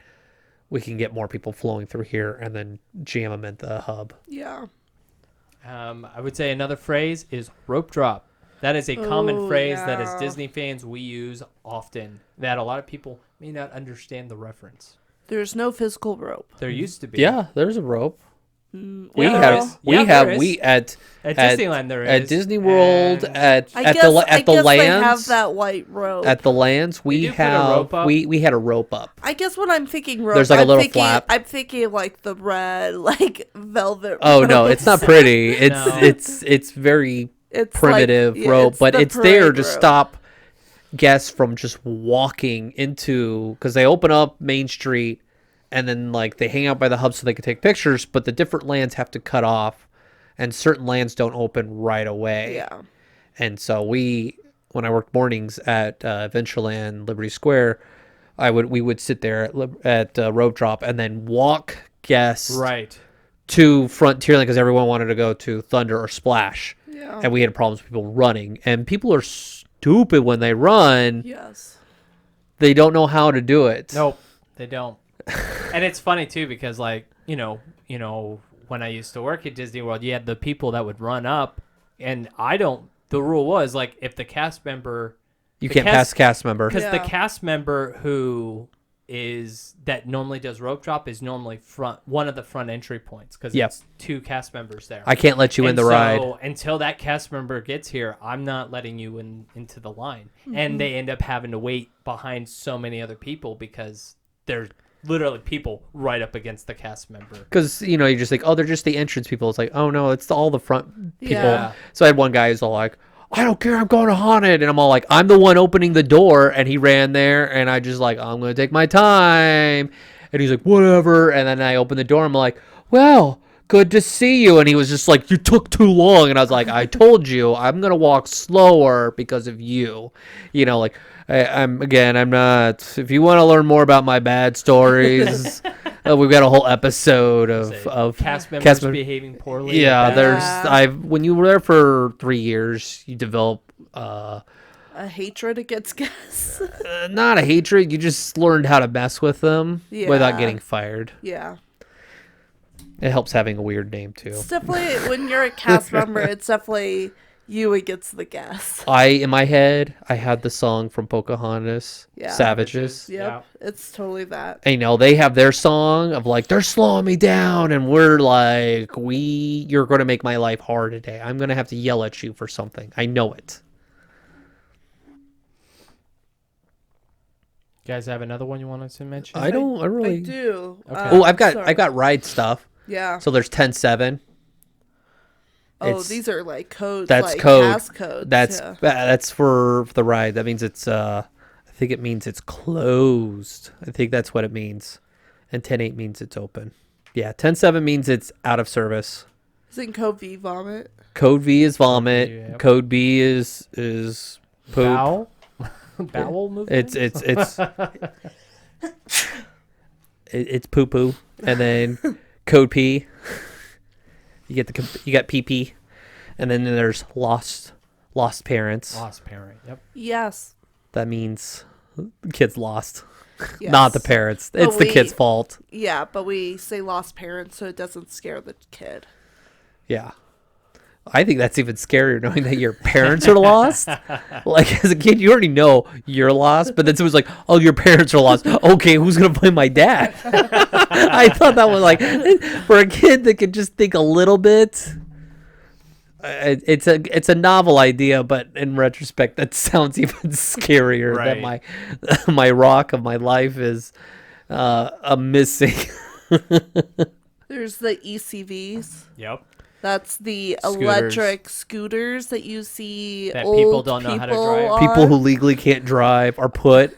Speaker 3: we can get more people flowing through here and then jam them at the hub.
Speaker 2: Yeah.
Speaker 4: I would say another phrase is rope drop. That is a common
Speaker 2: Oh,
Speaker 4: phrase that as
Speaker 2: yeah.
Speaker 4: Disney fans we use often. That a lot of people may not understand the reference.
Speaker 2: There's no physical rope.
Speaker 4: There used to be.
Speaker 3: Yeah, there's a rope. We
Speaker 2: Yeah,
Speaker 3: have
Speaker 4: is. Yeah, there is.
Speaker 3: we at
Speaker 4: Disneyland there is.
Speaker 3: at Disney World
Speaker 4: And
Speaker 3: at
Speaker 2: I
Speaker 3: at
Speaker 2: guess,
Speaker 3: the
Speaker 2: I
Speaker 3: at the
Speaker 2: guess they have
Speaker 3: lands
Speaker 2: that white rope.
Speaker 3: at the lands we
Speaker 4: do put a
Speaker 3: have
Speaker 4: rope up.
Speaker 3: we had a rope up.
Speaker 2: I guess when I'm thinking rope,
Speaker 3: There's like a
Speaker 2: I'm
Speaker 3: little
Speaker 2: thinking,
Speaker 3: flap.
Speaker 2: I'm thinking like the red, like velvet.
Speaker 3: Oh no, it's not
Speaker 2: ropes.
Speaker 3: pretty. It's
Speaker 4: No.
Speaker 3: it's very
Speaker 2: It's
Speaker 3: primitive
Speaker 2: like, yeah,
Speaker 3: rope, but
Speaker 2: the
Speaker 3: it's there
Speaker 2: parade
Speaker 3: to
Speaker 2: rope.
Speaker 3: stop guests from just walking into, because they open up Main Street and then like they hang out by the hub so they can take pictures, but the different lands have to cut off and certain lands don't open right away.
Speaker 2: Yeah.
Speaker 3: And so when I worked mornings at Adventureland Liberty Square, we would sit there at rope drop and then walk guests
Speaker 4: right.
Speaker 3: to Frontierland because everyone wanted to go to Thunder or Splash.
Speaker 2: Yeah.
Speaker 3: And we had problems with people running. And people are stupid when they run.
Speaker 2: Yes.
Speaker 3: They don't know how to do it.
Speaker 4: Nope, they don't. And it's funny too because like you know when I used to work at Disney World, you had the people that would run up, and I don't. The rule was like if the cast member,
Speaker 3: You can't pass cast member.
Speaker 4: because the
Speaker 2: Yeah.
Speaker 4: cast member who that normally does rope drop is normally one of the front entry points because
Speaker 3: Yep.
Speaker 4: it's 2 cast members there.
Speaker 3: I can't let you in
Speaker 4: And
Speaker 3: the ride.
Speaker 4: so until that cast member gets here, I'm not letting you into the line. And they end up having to wait behind so many other people because there's literally people right up against the cast member.
Speaker 3: Because, you just think, oh, they're just the entrance people. It's like, oh, no, it's all the front people.
Speaker 2: Yeah.
Speaker 3: So I had one guy who's all like, I don't care, I'm going to Haunted. And I'm all like, I'm the one opening the door. And he ran there. And I just like, I'm going to take my time. And he's like, whatever. And then I open the door. I'm like, well, good to see you. And he was just like, you took too long. And I was like, I told you, I'm going to walk slower because of you. Like, I'm not. If you want to learn more about my bad stories, we've got a whole episode of
Speaker 4: Cast members behaving poorly.
Speaker 3: Yeah,
Speaker 2: Yeah.
Speaker 3: when you were there for 3 years, you develop
Speaker 2: A hatred against guests.
Speaker 3: not a hatred. You just learned how to mess with them without
Speaker 2: Yeah.
Speaker 3: getting fired.
Speaker 2: Yeah.
Speaker 3: It helps having a weird name too.
Speaker 2: It's definitely, when you're a cast member, it's definitely you against the guests.
Speaker 3: In my head, I had the song from Pocahontas,
Speaker 2: Yeah.
Speaker 3: Savages.
Speaker 2: Yep.
Speaker 4: Yeah.
Speaker 2: It's totally that.
Speaker 3: And, they have their song of like, they're slowing me down. And we're like, you're going to make my life hard today. I'm going to have to yell at you for something. I know it.
Speaker 4: You guys have another one you wanted to mention?
Speaker 3: I really.
Speaker 2: I do.
Speaker 4: Okay.
Speaker 3: Oh, I've
Speaker 2: sorry.
Speaker 3: got ride stuff.
Speaker 2: Yeah.
Speaker 3: So there's 10-7.
Speaker 2: Oh, these are like codes.
Speaker 3: That's
Speaker 2: like
Speaker 3: code.
Speaker 2: pass codes.
Speaker 3: That's
Speaker 2: yeah.
Speaker 3: that's for the ride. That means it's I think it means it's closed. I think that's what it means. And 10-8 means it's open. Yeah, 10-7 means it's out of service.
Speaker 2: Isn't code V vomit?
Speaker 3: Code V is vomit.
Speaker 4: Yep.
Speaker 3: Code B is poop.
Speaker 4: Bowel? Bowel movement?
Speaker 3: It's poo poo. And then code P. You got PP. And then there's lost parents.
Speaker 4: Lost parent. Yep.
Speaker 2: Yes.
Speaker 3: That means the kid's lost.
Speaker 2: Yes.
Speaker 3: Not the parents.
Speaker 2: But
Speaker 3: It's the kid's fault.
Speaker 2: Yeah, but we say lost parents so it doesn't scare the kid.
Speaker 3: Yeah. I think that's even scarier knowing that your parents are lost. Like as a kid, you already know you're lost, but then someone's like, "Oh, your parents are lost. Okay, who's gonna play my dad?" I thought that was like for a kid that could just think a little bit. It's a novel idea, but in retrospect, that sounds even scarier.
Speaker 4: Right.
Speaker 3: That my rock of my life is a missing.
Speaker 2: There's the ECVs.
Speaker 4: Yep.
Speaker 2: That's the
Speaker 4: Scooters.
Speaker 2: electric scooters that you see
Speaker 4: That
Speaker 2: old
Speaker 4: people don't know how to drive.
Speaker 2: on.
Speaker 3: People who legally can't drive are put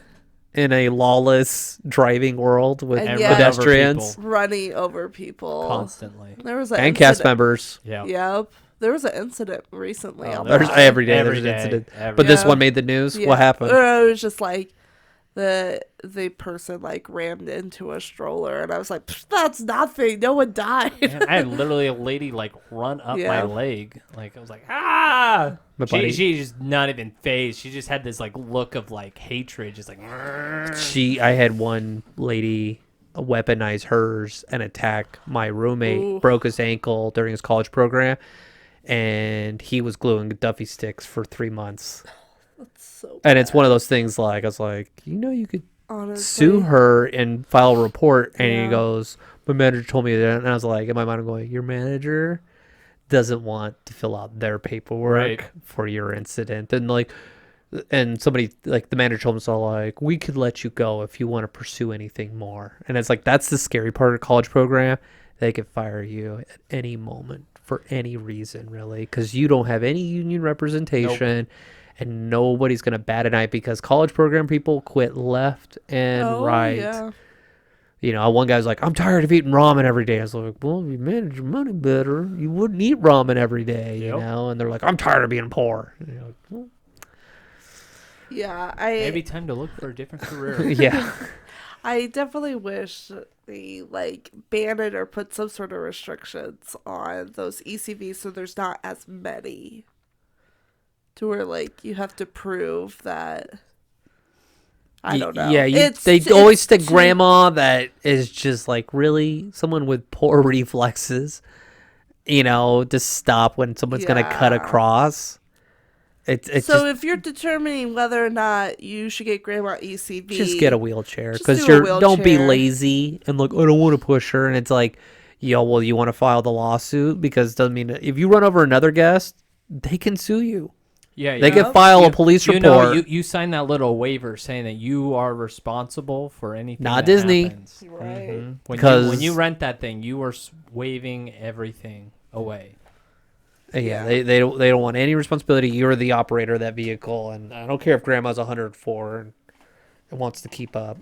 Speaker 3: in a lawless driving world with
Speaker 2: And yet-
Speaker 3: pedestrians
Speaker 2: running over people
Speaker 4: Constantly.
Speaker 2: There was an
Speaker 3: and cast
Speaker 2: incident-
Speaker 3: members.
Speaker 4: Yeah.
Speaker 2: Yep. There was an incident recently.
Speaker 4: Oh,
Speaker 2: on
Speaker 3: There's
Speaker 2: that.
Speaker 3: every day
Speaker 4: Every
Speaker 3: there's an
Speaker 4: day,
Speaker 3: incident.
Speaker 4: every
Speaker 3: But this
Speaker 2: day.
Speaker 3: one made the news.
Speaker 2: Yeah.
Speaker 3: What happened?
Speaker 2: It was just like the person like rammed into a stroller, and I was like, "That's nothing. No one died."
Speaker 4: Man, I had literally a lady like run up my
Speaker 2: Yeah.
Speaker 4: leg. Like I was like, ah.
Speaker 3: My buddy-
Speaker 4: She just not even phased. She just had this like look of like hatred, just like.
Speaker 3: I had one lady weaponize hers and attack my roommate.
Speaker 2: Ooh.
Speaker 3: Broke his ankle during his college program, and he was gluing Duffy sticks for 3 months.
Speaker 2: So
Speaker 3: And it's one of those things like I was like, you could
Speaker 2: honestly,
Speaker 3: sue her and file a report, and he
Speaker 2: Yeah.
Speaker 3: goes, my manager told me that, and I was like, in my mind, I'm going, your manager doesn't want to fill out their paperwork
Speaker 4: Right.
Speaker 3: for your incident, and like, and somebody like the manager told us all like, we could let you go if you want to pursue anything more, and it's like that's the scary part of college program. They could fire you at any moment for any reason, really, because you don't have any union representation. And nobody's going to bat an eye because college program people quit left and right.
Speaker 2: Yeah.
Speaker 3: You know, one guy's like, I'm tired of eating ramen every day. I was like, well, if you manage your money better, you wouldn't eat ramen every day, you
Speaker 4: Yep.
Speaker 3: know? And they're like, I'm tired of being poor. And you're like, well,
Speaker 2: Yeah,
Speaker 4: Maybe time to look for a different career.
Speaker 3: yeah.
Speaker 2: I definitely wish they like ban it or put some sort of restrictions on those ECVs so there's not as many. To where like you have to prove that I don't know.
Speaker 3: Yeah,
Speaker 2: It's
Speaker 3: they always stick
Speaker 2: too-
Speaker 3: grandma that is just like really someone with poor reflexes, you know, to stop when someone's going to cut
Speaker 2: Yeah.
Speaker 3: across. It's
Speaker 2: So
Speaker 3: just,
Speaker 2: if you're determining whether or not you should get grandma ECV,
Speaker 3: just get a wheelchair
Speaker 2: just
Speaker 3: because
Speaker 2: do a
Speaker 3: don't be
Speaker 2: wheelchair.
Speaker 3: lazy and like, I don't want to push her. And it's like, yo, well, you want to file the lawsuit because it doesn't mean if you run over another guest, they can sue you.
Speaker 4: Yeah,
Speaker 3: They
Speaker 2: Yeah.
Speaker 3: can file a police
Speaker 4: you
Speaker 3: report.
Speaker 4: know, you sign that little waiver saying that you are responsible for anything.
Speaker 3: Not
Speaker 4: that
Speaker 3: Disney.
Speaker 4: happens.
Speaker 2: Right.
Speaker 4: Mhm.
Speaker 3: Because-
Speaker 4: when you rent that thing, you are waiving everything away.
Speaker 3: Yeah, they don't want any responsibility. You're the operator of that vehicle, and I don't care if grandma's 104 and wants to keep up.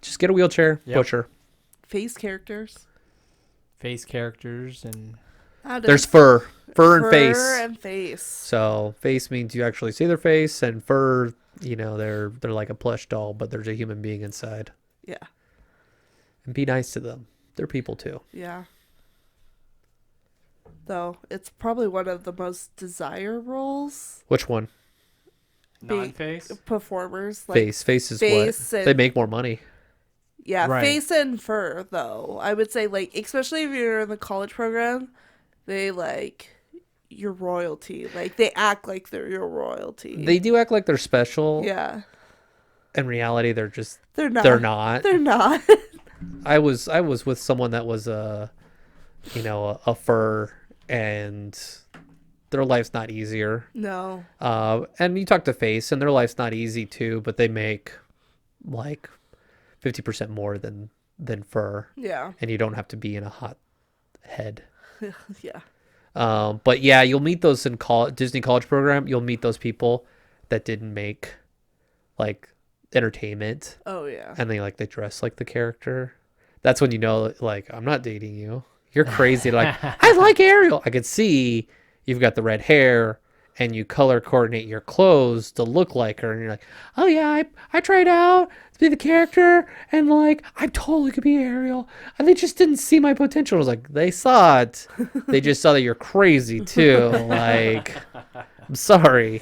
Speaker 3: Just get a wheelchair,
Speaker 4: Yep.
Speaker 3: push her.
Speaker 2: Face characters.
Speaker 4: Face characters and
Speaker 3: There's fur and face.
Speaker 2: and face.
Speaker 3: So face means you actually see their face, and fur, you know, they're like a plush doll, but there's a human being inside.
Speaker 2: Yeah.
Speaker 3: And be nice to them. They're people too.
Speaker 2: Yeah. Though it's probably one of the most desired roles.
Speaker 3: Which one?
Speaker 4: non-face.
Speaker 2: Performers like
Speaker 3: Face is
Speaker 2: face
Speaker 3: what
Speaker 2: and-
Speaker 3: they make more money.
Speaker 2: yeah,
Speaker 4: Right.
Speaker 2: face and fur though. I would say like especially if you're in the college program, they like your royalty. Like they act like they're your royalty.
Speaker 3: They do act like they're special.
Speaker 2: yeah.
Speaker 3: In reality, they're just
Speaker 2: They're not.
Speaker 3: they're not.
Speaker 2: They're not.
Speaker 3: I was with someone that was a fur, and their life's not easier.
Speaker 2: No.
Speaker 3: And you talk to face, and their life's not easy too, but they make like 50% more than fur,
Speaker 2: Yeah.
Speaker 3: and you don't have to be in a hot head.
Speaker 2: Yeah.
Speaker 3: But yeah, you'll meet those in Disney college program. You'll meet those people that didn't make like entertainment,
Speaker 2: Oh yeah.
Speaker 3: and they dress like the character. That's when you know, like, I'm not dating you. You're crazy. Like, I like Ariel. I could see you've got the red hair, and you color coordinate your clothes to look like her, and you're like, oh yeah, I tried out to be the character, and like I totally could be Ariel, and they just didn't see my potential. I was like, they saw it. They just saw that you're crazy too. Like, I'm sorry.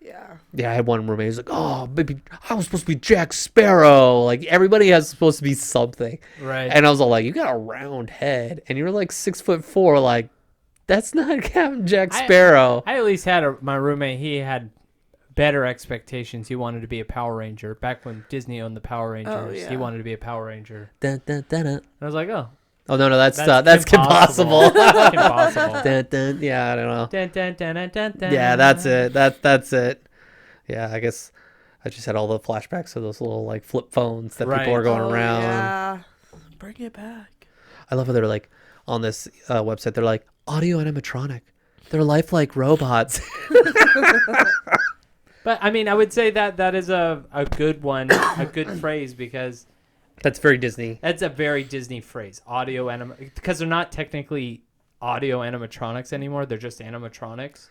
Speaker 2: Yeah.
Speaker 3: Yeah, I had one roommate. He's like, "Oh, baby, I was supposed to be Jack Sparrow." Like everybody has supposed to be something,
Speaker 4: Right.
Speaker 3: and I was all like, "You got a round head, and you're like 6'4". Like, that's not Captain Jack Sparrow."
Speaker 4: I at least had my roommate. He had better expectations. He wanted to be a Power Ranger. Back when Disney owned the Power Rangers,
Speaker 2: yeah.
Speaker 4: he wanted to be a Power Ranger.
Speaker 3: Dun, dun, dun, dun.
Speaker 4: And I was like, oh,
Speaker 3: Oh no, that's Kim Possible.
Speaker 4: That's Kim Possible.
Speaker 3: Dun, dun. Yeah, I don't know.
Speaker 4: Dun, dun, dun, dun, dun, dun.
Speaker 3: Yeah, that's it. That's it. Yeah, I guess I just had all the flashbacks of those little like flip phones that
Speaker 4: Right.
Speaker 3: people are going
Speaker 2: Oh,
Speaker 3: around.
Speaker 2: Yeah. Bring it back.
Speaker 3: I love how they're like on this website. They're like audio animatronic. They're lifelike robots.
Speaker 4: But I mean, I would say that is a good one, a good phrase, because
Speaker 3: That's very Disney.
Speaker 4: that's a very Disney phrase. Audio because they're not technically audio animatronics anymore. They're just animatronics.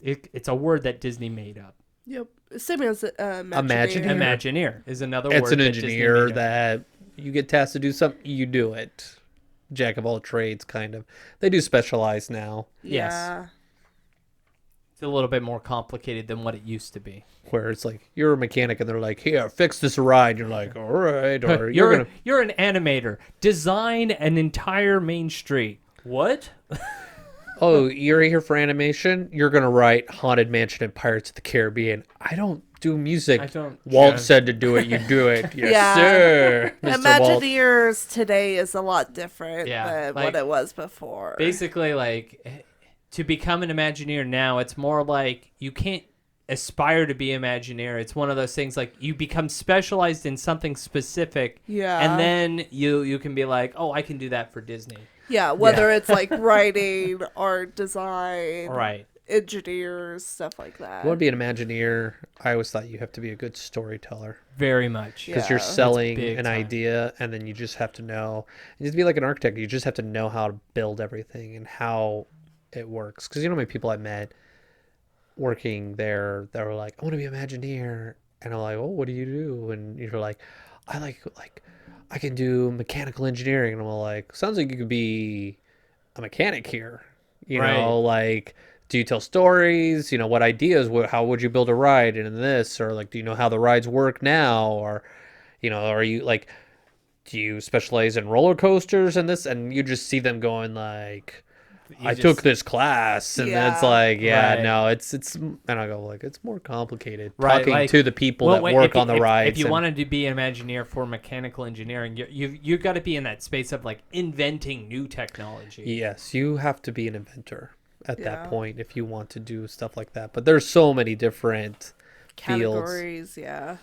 Speaker 4: It's a word that Disney made up.
Speaker 2: Yep. Same as
Speaker 3: Imagineer.
Speaker 4: Imagineer is another word.
Speaker 3: It's an
Speaker 4: that Disney
Speaker 3: engineer
Speaker 4: made up.
Speaker 3: that you get tasked to do something, you do it. Jack of all trades, kind of. They do specialize now,
Speaker 4: Yes.
Speaker 2: Yeah.
Speaker 4: It's a little bit more complicated than what it used to be.
Speaker 3: where it's like you're a mechanic and they're like, "Here, fix this ride." You're like, "All right," or
Speaker 4: You're an animator. Design an entire main street. What?
Speaker 3: "Oh, you're here for animation. You're gonna write Haunted Mansion and Pirates of the Caribbean." I don't do music.
Speaker 4: I don't-
Speaker 3: Walt
Speaker 4: yeah.
Speaker 3: said to do it, you do it. Yes,
Speaker 2: Yeah.
Speaker 3: sir. Mr. Walt.
Speaker 2: Imagineers today is a lot different
Speaker 4: Yeah,
Speaker 2: than
Speaker 4: like,
Speaker 2: what it was before.
Speaker 4: Basically, like, to become an Imagineer now, it's more like you can't aspire to be Imagineer. It's one of those things like you become specialized in something specific,
Speaker 2: Yeah.
Speaker 4: and then you can be like, oh, I can do that for Disney.
Speaker 2: Yeah, whether it's like writing, art, design,
Speaker 4: Right.
Speaker 2: engineers, stuff like that.
Speaker 3: You want to be an Imagineer, I always thought you have to be a good storyteller.
Speaker 4: Very much.
Speaker 3: Because
Speaker 2: Yeah.
Speaker 3: you're selling
Speaker 4: big
Speaker 3: an
Speaker 4: time.
Speaker 3: idea, and then you just have to know. You have to be like an architect. You just have to know how to build everything and how it works. Because you know how many people I met working there that were like, I want to be an Imagineer. And I'm like, oh, what do you do? And you're like, I can do mechanical engineering. And I'm like, sounds like you could be a mechanic here. You
Speaker 4: Right.
Speaker 3: know, like, do you tell stories? You know, what ideas? How would you build a ride in this? Or like, do you know how the rides work now? Or, you know, are you like, do you specialize in roller coasters and this? And you just see them going like, I took this class, and then it's
Speaker 2: Yeah.
Speaker 3: like, yeah,
Speaker 4: Right.
Speaker 3: no, it's, and I go like, it's more complicated.
Speaker 4: Right,
Speaker 3: Talking
Speaker 4: like,
Speaker 3: to the people that
Speaker 4: wait,
Speaker 3: work
Speaker 4: if you-
Speaker 3: on the
Speaker 4: if-
Speaker 3: rides.
Speaker 4: If you
Speaker 3: and-
Speaker 4: wanted to be an Imagineer for mechanical engineering, you've got to be in that space of like inventing new technology.
Speaker 3: Yes, you have to be an inventor at
Speaker 2: Yeah.
Speaker 3: that point if you want to do stuff like that. But there's so many different fields.
Speaker 2: Categories, yeah.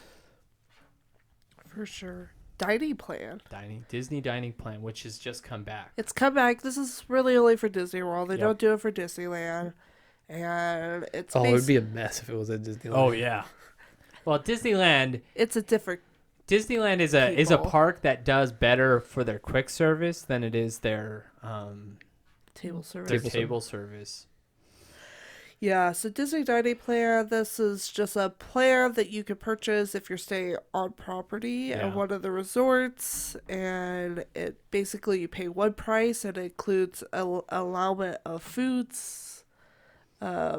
Speaker 2: For sure. Dining plan.
Speaker 4: Disney dining plan, which has just come back.
Speaker 2: It's come back. This is really only for Disney World. They
Speaker 4: Yep.
Speaker 2: don't do it for Disneyland. And it's
Speaker 3: Oh, it would be a mess if it was at Disneyland.
Speaker 4: Oh yeah. Well, Disneyland
Speaker 2: it's a different
Speaker 4: is a
Speaker 2: People.
Speaker 4: park that does better for their quick service than it is their
Speaker 2: table service.
Speaker 4: table service.
Speaker 2: Yeah, so Disney Dining Plan, this is just a plan that you can purchase if you're staying on property
Speaker 4: Yeah.
Speaker 2: at one of the resorts. And it basically, you pay one price and it includes allowance of foods,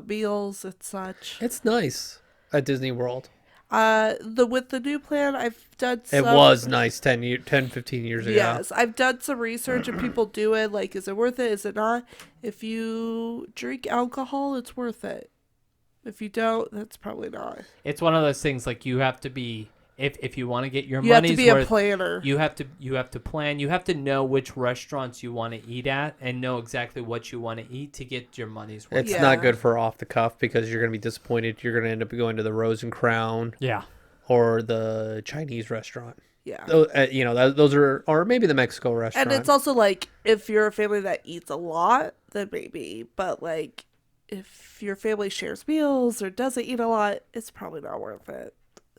Speaker 2: meals, and such.
Speaker 3: It's nice at Disney World.
Speaker 2: With the new plan, I've done
Speaker 3: It
Speaker 2: some...
Speaker 3: was nice 10, 15 years ago.
Speaker 2: Yes, I've done some research and people do it. Like, is it worth it? Is it not? If you drink alcohol, it's worth it. If you don't, that's probably not.
Speaker 4: It's one of those things like you have to be if you want to get your
Speaker 2: You have
Speaker 4: money's
Speaker 2: to be a
Speaker 4: worth.
Speaker 2: planner.
Speaker 4: You have to plan. You have to know which restaurants you want to eat at and know exactly what you want to eat to get your money's worth.
Speaker 3: It's
Speaker 2: Yeah.
Speaker 3: not good for off the cuff because you're going to be disappointed. You're going to end up going to the Rose and Crown
Speaker 4: Yeah.
Speaker 3: or the Chinese restaurant.
Speaker 2: Yeah.
Speaker 3: You know, those are, or maybe the Mexico restaurant.
Speaker 2: And it's also like, if you're a family that eats a lot, then maybe. But like, if your family shares meals or doesn't eat a lot, it's probably not worth it,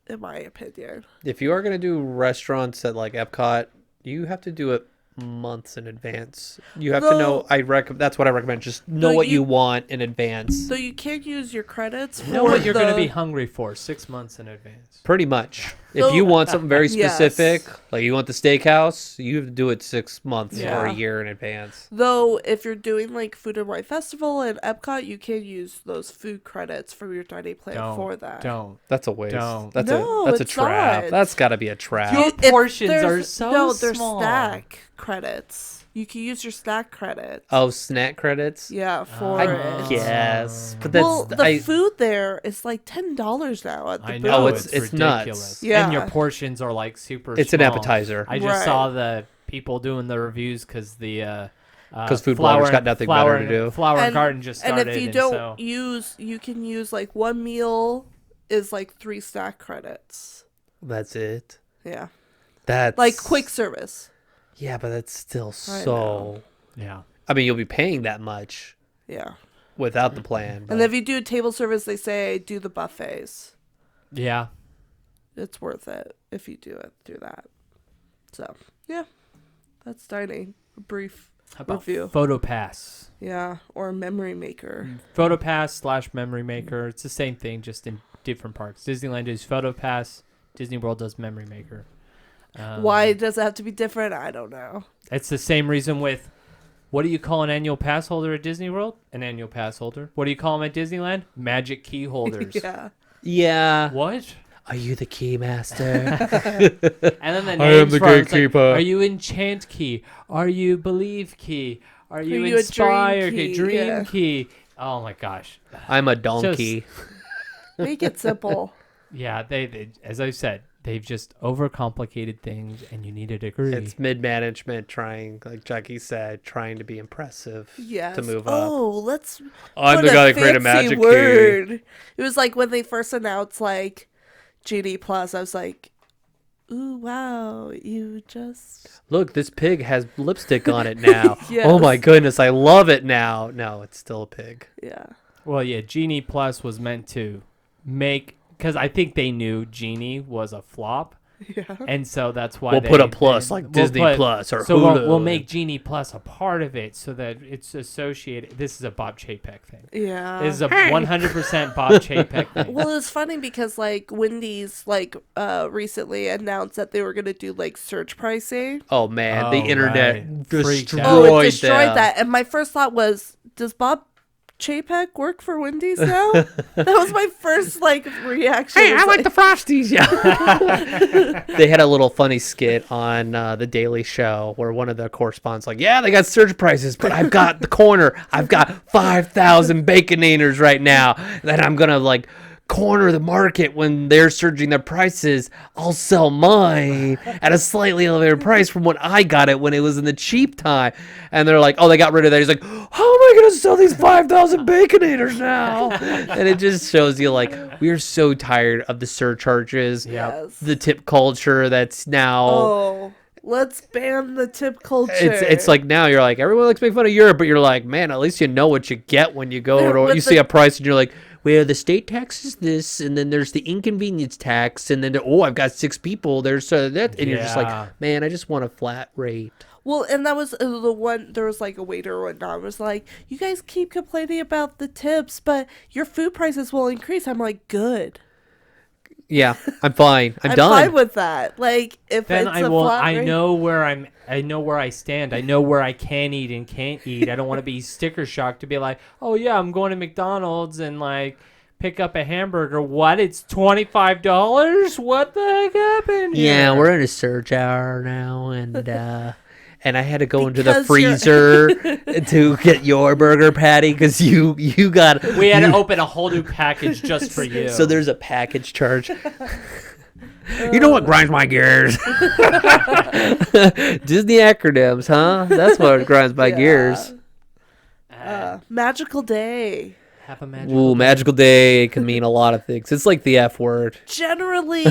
Speaker 2: in my opinion.
Speaker 3: If you are going to do restaurants at like Epcot, you have to do it months in advance. You have to know. That's what I recommend. Just know
Speaker 2: No,
Speaker 3: what
Speaker 2: you-
Speaker 3: you want in advance.
Speaker 2: So you can't use your credits for
Speaker 4: Know what you're going to
Speaker 2: the-
Speaker 4: be hungry for 6 months in advance.
Speaker 3: Pretty much.
Speaker 2: So-
Speaker 3: If you want something very
Speaker 2: Yes.
Speaker 3: specific, like you want the steakhouse, you have to do it 6 months
Speaker 2: Yeah.
Speaker 3: or a year in advance.
Speaker 2: Though, if you're doing like Food and Wine Festival and Epcot, you can use those food credits from your dining plan for that.
Speaker 4: Don't.
Speaker 3: That's a waste.
Speaker 4: Don't.
Speaker 3: That's
Speaker 2: No,
Speaker 3: that's a
Speaker 2: it's
Speaker 3: trap.
Speaker 2: not.
Speaker 3: That's got to be a trap.
Speaker 4: Your
Speaker 2: If
Speaker 4: portions
Speaker 2: there's-
Speaker 4: are so
Speaker 2: no, they're
Speaker 4: small.
Speaker 2: snack credits. You can use your snack credits.
Speaker 3: Oh, snack credits.
Speaker 2: Yeah, for
Speaker 3: I
Speaker 2: it.
Speaker 3: guess, but that's
Speaker 2: Well, the food there is like $10 now at the
Speaker 4: I
Speaker 2: booth.
Speaker 4: know
Speaker 3: Oh,
Speaker 4: it's
Speaker 3: it's nuts.
Speaker 4: ridiculous.
Speaker 2: Yeah.
Speaker 4: And your portions are like super.
Speaker 3: It's an
Speaker 4: small.
Speaker 3: appetizer.
Speaker 4: I just
Speaker 2: Right.
Speaker 4: saw the people doing the reviews because the
Speaker 3: 'Cause food bloggers got nothing better to do.
Speaker 4: Flower
Speaker 2: And-
Speaker 4: Garden just started.
Speaker 2: And if you don't
Speaker 4: so,
Speaker 2: use, you can use like one meal is like 3 snack credits.
Speaker 3: That's it.
Speaker 2: Yeah,
Speaker 3: That's
Speaker 2: like quick service.
Speaker 3: Yeah, but that's still
Speaker 2: I
Speaker 3: so.
Speaker 2: know.
Speaker 4: yeah.
Speaker 3: I mean, you'll be paying that much
Speaker 2: Yeah,
Speaker 3: without the plan.
Speaker 2: and
Speaker 3: but-
Speaker 2: if you do table service, they say do the buffets.
Speaker 4: Yeah.
Speaker 2: It's worth it if you do that. So yeah, that's dining. A brief
Speaker 4: How about
Speaker 2: review.
Speaker 4: PhotoPass?
Speaker 2: Yeah, or memory maker.
Speaker 4: PhotoPass / Memory Maker. It's the same thing, just in different parks. Disneyland does PhotoPass. Disney World does Memory Maker.
Speaker 2: Why does it have to be different? I don't know.
Speaker 4: It's the same reason with, what do you call an annual pass holder at Disney World? An annual pass holder. What do you call them at Disneyland? Magic key holders.
Speaker 2: Yeah.
Speaker 3: yeah.
Speaker 4: What?
Speaker 3: Are you the key master?
Speaker 4: And then the
Speaker 3: I
Speaker 4: names
Speaker 3: am the
Speaker 4: for it, it's like,
Speaker 3: gatekeeper.
Speaker 4: are you Enchant Key? Are you Believe Key? Are you
Speaker 2: you a
Speaker 4: Inspire
Speaker 2: Dream
Speaker 4: Key?
Speaker 2: Key?
Speaker 4: Dream
Speaker 2: Yeah.
Speaker 4: Key? Oh my gosh.
Speaker 3: I'm a donkey.
Speaker 2: Make it simple.
Speaker 4: Yeah, they as I said, they've just overcomplicated things, and you need a degree.
Speaker 3: It's mid-management trying, like Jackie said, trying to be impressive
Speaker 2: Yes.
Speaker 3: to move up.
Speaker 2: Oh, let's
Speaker 3: I'm
Speaker 2: put
Speaker 3: the guy
Speaker 2: a
Speaker 3: that created a
Speaker 2: fancy
Speaker 3: magic
Speaker 2: word.
Speaker 3: key.
Speaker 2: It was like when they first announced like GD Plus. I was like, ooh, wow, you just
Speaker 3: Look, this pig has lipstick on it now.
Speaker 2: Yes.
Speaker 3: Oh my goodness, I love it now. No, it's still a pig.
Speaker 2: yeah.
Speaker 4: Well, yeah, Genie Plus was meant to make, because I think they knew Genie was a flop,
Speaker 2: Yeah.
Speaker 4: and so that's why
Speaker 3: We'll put a plus like Disney Plus or
Speaker 4: so
Speaker 3: Hulu.
Speaker 4: we'll make Genie Plus a part of it so that it's associated. This is a Bob Chapek thing.
Speaker 2: Yeah.
Speaker 4: This is a 100% Bob Chapek thing.
Speaker 2: Well, it's funny because like Wendy's like recently announced that they were gonna do like surge pricing.
Speaker 3: Oh man, the
Speaker 4: Oh,
Speaker 3: internet
Speaker 4: right. Freaked
Speaker 3: destroyed,
Speaker 4: out.
Speaker 2: Oh, it destroyed
Speaker 3: them.
Speaker 2: that. And my first thought was, does Bob Chapek work for Wendy's now? That was my first like reaction.
Speaker 3: Hey,
Speaker 2: was
Speaker 3: I like the Frosties. Yeah. They had a little funny skit on the Daily Show where one of the correspondents like, yeah, they got surge prices, but I've got the corner. I've got 5,000 Baconators right now that I'm gonna like corner the market when they're surging their prices. I'll sell mine at a slightly elevated price from what I got it when it was in the cheap time. And they're like, oh, they got rid of that. He's like, how am I going to sell these 5,000 Baconators now? And it just shows you like, we're so tired of the surcharges,
Speaker 2: Yes.
Speaker 3: the tip culture that's now.
Speaker 2: Oh, let's ban the tip culture.
Speaker 3: It's like now you're like, everyone likes to make fun of Europe, but you're like, man, at least you know what you get when you go
Speaker 2: With
Speaker 3: to, you
Speaker 2: the-
Speaker 3: see a price and you're like, well, the state tax is this, and then there's the inconvenience tax, and then, I've got 6 people, there's that, and you're just
Speaker 4: Yeah.
Speaker 3: like, man, I just want a flat rate.
Speaker 2: Well, and that was the one, there was like a waiter or whatnot, was like, you guys keep complaining about the tips, but your food prices will increase. I'm like, good.
Speaker 3: Yeah, I'm fine. I'm done.
Speaker 2: fine with that. Like, if
Speaker 4: Then
Speaker 2: it's
Speaker 4: I
Speaker 2: a
Speaker 4: will.
Speaker 2: flat
Speaker 4: I
Speaker 2: rate.
Speaker 4: know where I know where I stand. I know where I can eat and can't eat. I don't want to be sticker shocked to be like, oh yeah, I'm going to McDonald's and like pick up a hamburger. What? It's $25? What the heck happened here?
Speaker 3: Yeah, we're in a surge hour now, and and I had to go into the
Speaker 2: Because you're-
Speaker 3: freezer to get your burger patty because you got.
Speaker 4: We had
Speaker 3: you-
Speaker 4: to open a whole new package just for you.
Speaker 3: So there's a package charge. You know what grinds my gears? Disney acronyms, huh? That's what grinds my
Speaker 2: Yeah.
Speaker 3: gears.
Speaker 2: Magical day.
Speaker 4: Have a magic.
Speaker 3: Ooh, magical day can mean a lot of things. It's like the F word.
Speaker 2: Generally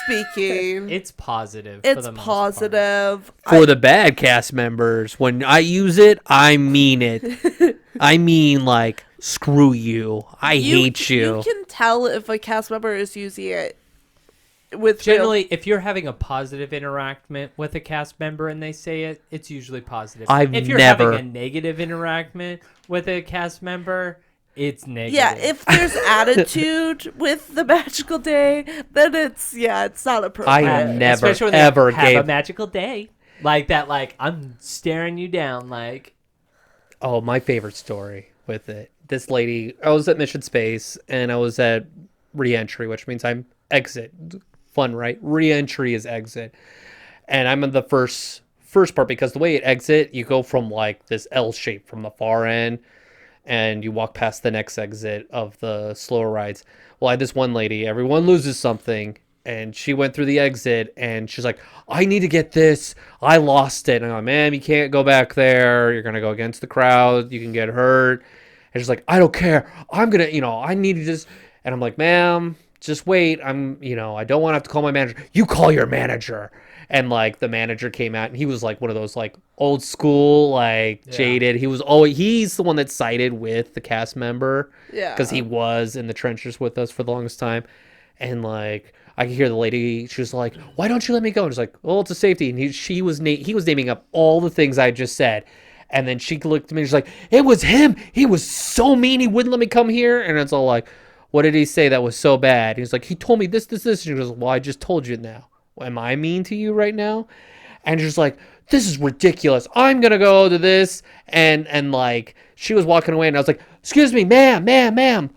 Speaker 2: speaking,
Speaker 4: It's positive. for
Speaker 2: it's
Speaker 4: the most part.
Speaker 2: positive.
Speaker 3: For the bad cast members, when I use it, I mean it. I mean, like, screw you. I hate you.
Speaker 2: You can tell if a cast member is using it with
Speaker 4: Generally, if you're having a positive interaction with a cast member and they say it, it's usually positive.
Speaker 3: I've
Speaker 4: if you're
Speaker 3: never-
Speaker 4: having a negative interaction with a cast member, it's negative.
Speaker 2: Yeah, if there's attitude with the magical day, then it's not appropriate.
Speaker 3: I never,
Speaker 4: Especially when they
Speaker 3: ever
Speaker 4: have
Speaker 3: gave.
Speaker 4: a magical day like that. Like I'm staring you down. Like
Speaker 3: Oh, my favorite story with it. This lady, I was at Mission Space and I was at re-entry, which means I'm exit. Fun, right? Re-entry is exit. And I'm in the first part because the way it exit, you go from like this L shape from the far end and you walk past the next exit of the slower rides. Well, I had this one lady, everyone loses something, and she went through the exit and she's like, I need to get this. I lost it. And I'm like, ma'am, you can't go back there. You're going to go against the crowd. You can get hurt. And she's like, I don't care. I'm going to, I need to just, and I'm like, ma'am, just wait. I don't want to have to call my manager. You call your manager. And like the manager came out and he was like one of those like old school, like jaded. He's the one that sided with the cast member.
Speaker 2: Yeah.
Speaker 3: Because he was in the trenches with us for the longest time. And like, I could hear the lady, she was like, why don't you let me go? And she's like, well, it's a safety. And he was naming up all the things I just said. And then she looked at me and she's like, it was him. He was so mean. He wouldn't let me come here. And it's all like, what did he say that was so bad? He's like, he told me this. And she goes, well, I just told you now. Am I mean to you right now? And she's like, this is ridiculous. I'm going to go to this. And like, she was walking away and I was like, excuse me, ma'am.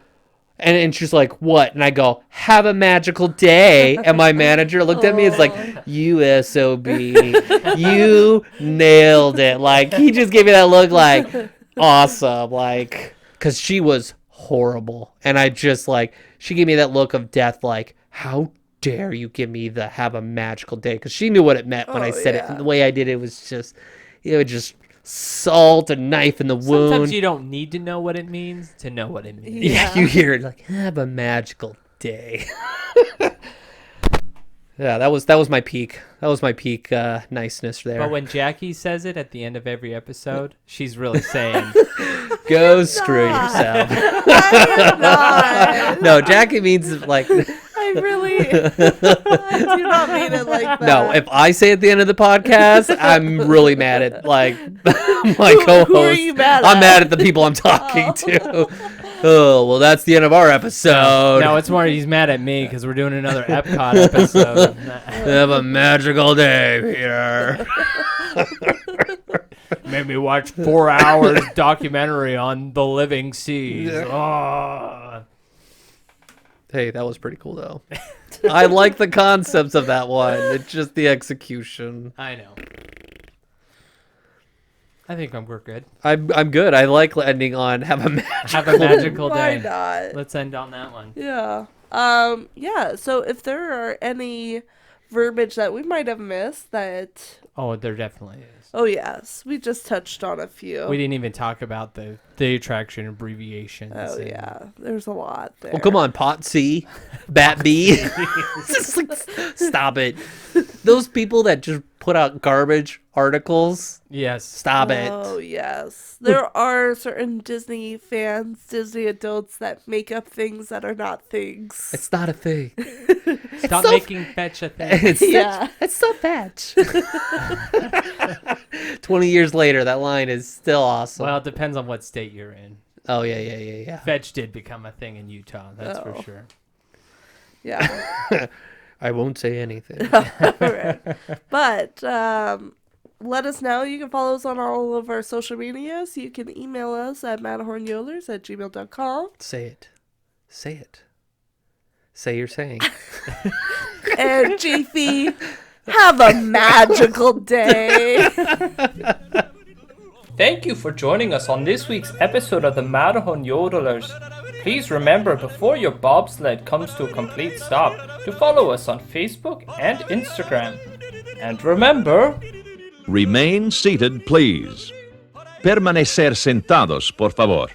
Speaker 3: And she's like, what? And I go, have a magical day. And my manager looked at me. It's like, you SOB. You nailed it. Like, he just gave me that look like, awesome. Like, because she was horrible. And I just like, she gave me that look of death like, how dare you give me the have a magical day? Because she knew what it meant when I said it. And the way I did it was just, salt a knife in the wound.
Speaker 4: Sometimes you don't need to know what it means to know what it means.
Speaker 3: Yeah, you hear it like, have a magical day. Yeah, that was my peak. That was my peak niceness there.
Speaker 4: But when Jackie says it at the end of every episode, she's really saying,
Speaker 3: go screw yourself.
Speaker 2: I am not.
Speaker 3: No, Jackie means like.
Speaker 2: I do not mean it like that.
Speaker 3: No, if I say at the end of the podcast, I'm really mad at my co-host.
Speaker 2: Who are you mad
Speaker 3: I'm
Speaker 2: at?
Speaker 3: mad at the people I'm talking to. Oh, well, that's the end of our episode.
Speaker 4: no, it's more he's mad at me because we're doing another Epcot episode.
Speaker 3: Have a magical day, Peter.
Speaker 4: Made me watch 4 hours documentary on the living seas. Oh.
Speaker 3: Hey, that was pretty cool, though. I like the concepts of that one. It's just the execution.
Speaker 4: I know. I think we're good.
Speaker 3: I'm good. I like ending on have a magical
Speaker 2: Why
Speaker 4: day.
Speaker 2: not?
Speaker 4: Let's end on that one.
Speaker 2: Yeah. Yeah. So if there are any verbiage that we might have missed that...
Speaker 4: Oh, there definitely is.
Speaker 2: Oh, yes. We just touched on a few.
Speaker 4: We didn't even talk about the attraction abbreviations.
Speaker 2: Oh, yeah. There's a lot there.
Speaker 3: Well, come on, Pot C, Bat B. Stop it. Those people that just put out garbage articles,
Speaker 4: Yes.
Speaker 3: stop it.
Speaker 2: Oh, yes. There are certain Disney fans, Disney adults that make up things that are not things.
Speaker 3: It's not a thing.
Speaker 4: Stop
Speaker 3: so
Speaker 4: making fetch a thing.
Speaker 3: It's so fetch. 20 years later, that line is still awesome.
Speaker 4: Well, it depends on what state you're in.
Speaker 3: Oh, yeah.
Speaker 4: Fetch did become a thing in Utah, that's for sure.
Speaker 2: Yeah.
Speaker 3: I won't say anything.
Speaker 2: Right. But let us know. You can follow us on all of our social medias. You can email us at matterhornyodlers@gmail.com.
Speaker 3: Say it. Say it. Say you're saying.
Speaker 2: And Jiffy, have a magical day.
Speaker 1: Thank you for joining us on this week's episode of the Matterhorn Yodelers. Please remember, before your bobsled comes to a complete stop, to follow us on Facebook and Instagram. And remember...
Speaker 5: Remain seated, please. Permanecer sentados, por favor.